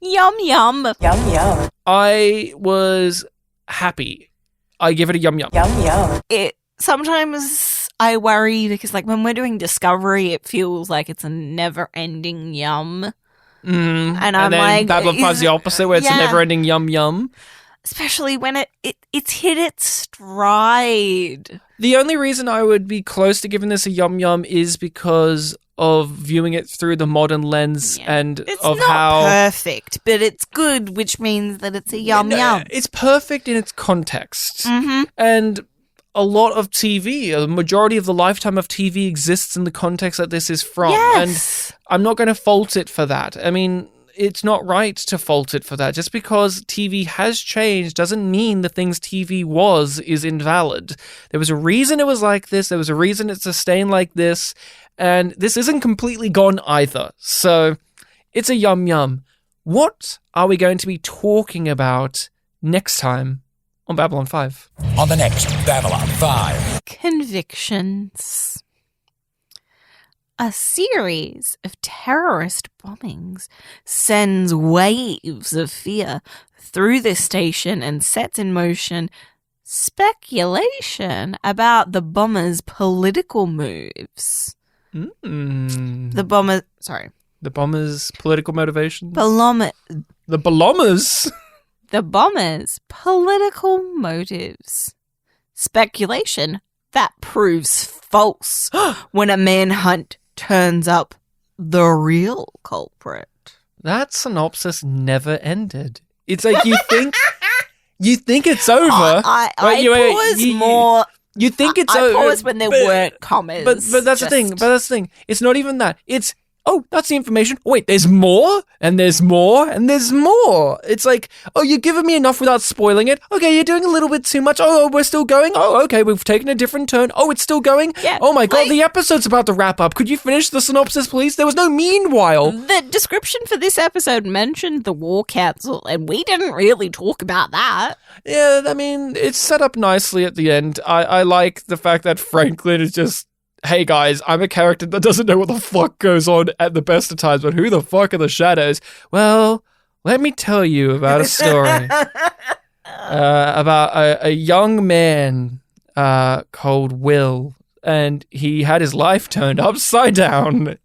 [SPEAKER 2] Yum Yum.
[SPEAKER 8] Yum Yum.
[SPEAKER 1] I was happy. I give it a Yum Yum.
[SPEAKER 8] Yum Yum.
[SPEAKER 2] Sometimes I worry because, like, when we're doing Discovery, it feels like it's a never-ending yum. And I'm like,
[SPEAKER 1] Babylon 5's the opposite, where it's a never-ending Yum Yum.
[SPEAKER 2] Especially when it's hit its stride.
[SPEAKER 1] The only reason I would be close to giving this a Yum Yum is because of viewing it through the modern lens and
[SPEAKER 2] it's
[SPEAKER 1] of
[SPEAKER 2] not
[SPEAKER 1] how
[SPEAKER 2] perfect, but it's good, which means that it's a Yum Yum.
[SPEAKER 1] It's perfect in its context.
[SPEAKER 2] Mm-hmm.
[SPEAKER 1] And a lot of TV, a majority of the lifetime of TV exists in the context that this is from.
[SPEAKER 2] Yes.
[SPEAKER 1] And I'm not going to fault it for that. I mean, it's not right to fault it for that. Just because TV has changed doesn't mean the things TV was is invalid. There was a reason it was like this. There was a reason it sustained like this. And this isn't completely gone either. So it's a Yum Yum. What are we going to be talking about next time on Babylon 5?
[SPEAKER 9] On the next Babylon 5.
[SPEAKER 2] Convictions. A series of terrorist bombings sends waves of fear through this station and sets in motion speculation about the bombers' political moves. The bombers'
[SPEAKER 1] political motivations?
[SPEAKER 2] The bombers' political motives. Speculation that proves false when a manhunt turns up the real culprit.
[SPEAKER 1] That synopsis never ended. It's like you think it's over.
[SPEAKER 2] I pause when there weren't commas.
[SPEAKER 1] But that's the thing. It's not even that. It's, oh, that's the information. Oh, wait, there's more, and there's more, and there's more. It's like, oh, you're giving me enough without spoiling it. Okay, you're doing a little bit too much. Oh, we're still going. Oh, okay, we've taken a different turn. Oh, it's still going.
[SPEAKER 2] Yeah,
[SPEAKER 1] oh my God, the episode's about to wrap up. Could you finish the synopsis, please? There was no meanwhile.
[SPEAKER 2] The description for this episode mentioned the War Council, and we didn't really talk about that.
[SPEAKER 1] Yeah, I mean, it's set up nicely at the end. I like the fact that Franklin is just, hey guys, I'm a character that doesn't know what the fuck goes on at the best of times, but who the fuck are the shadows? Well, let me tell you about a story about a young man called Will, and he had his life turned upside down.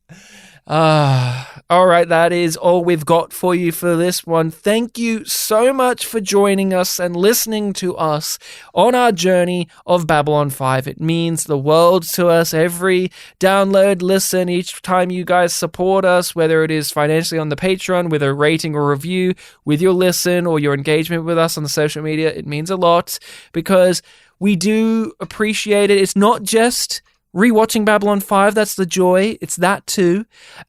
[SPEAKER 1] All right, that is all we've got for you for this one. Thank you so much for joining us and listening to us on our journey of Babylon 5. It means the world to us. Every download, listen, each time you guys support us, whether it is financially on the Patreon, with a rating or review, with your listen or your engagement with us on the social media, it means a lot because we do appreciate it. It's not just rewatching Babylon 5, that's the joy. It's that too.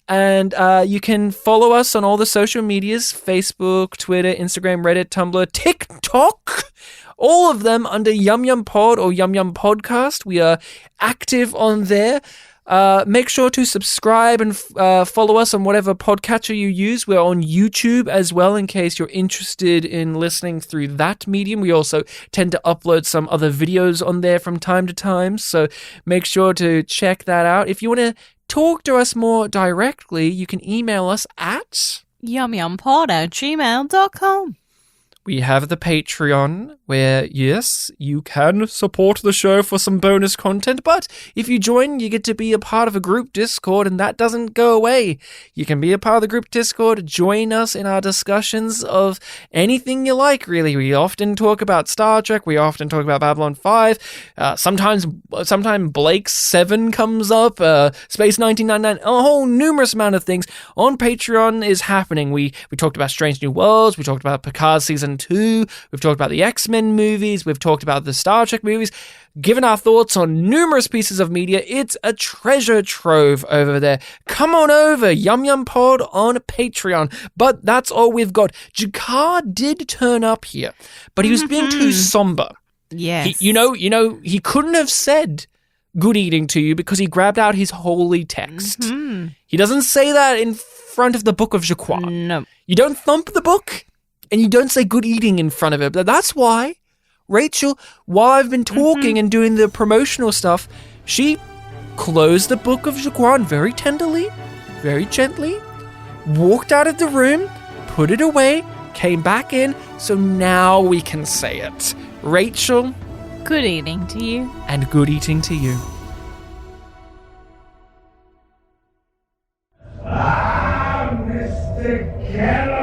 [SPEAKER 1] And you can follow us on all the social medias, Facebook, Twitter, Instagram, Reddit, Tumblr, TikTok, all of them under YumYumPod or YumYumPodcast. We are active on there. Make sure to subscribe and follow us on whatever podcatcher you use. We're on YouTube as well, in case you're interested in listening through that medium. We also tend to upload some other videos on there from time to time, so make sure to check that out. If you want to talk to us more directly, you can email us at
[SPEAKER 2] yumyumpod@gmail.com.
[SPEAKER 1] we have the Patreon, where, yes, you can support the show for some bonus content, but if you join, you get to be a part of a group Discord, and that doesn't go away. You can be a part of the group Discord, join us in our discussions of anything you like, really. We often talk about Star Trek, we often talk about Babylon 5, sometimes Blake's 7 comes up, Space 1999, a whole numerous amount of things on Patreon is happening. We talked about Strange New Worlds, we talked about Picard Season 2, we've talked about the X-Men movies, we've talked about the Star Trek movies, given our thoughts on numerous pieces of media. It's a treasure trove over there. Come on over, YumYumPod on Patreon. But that's all we've got. Jakar did turn up here, but he was being too somber.
[SPEAKER 2] Yes.
[SPEAKER 1] He couldn't have said good eating to you because he grabbed out his holy text. He doesn't say that in front of the Book of Jaquan.
[SPEAKER 2] No.
[SPEAKER 1] You don't thump the book, and you don't say good eating in front of it. But that's why Rachel, while I've been talking and doing the promotional stuff, she closed the Book of Jaquan very tenderly, very gently, walked out of the room, put it away, came back in, so now we can say it. Rachel,
[SPEAKER 2] good eating to you.
[SPEAKER 1] And good eating to you.
[SPEAKER 8] Mr. Keller!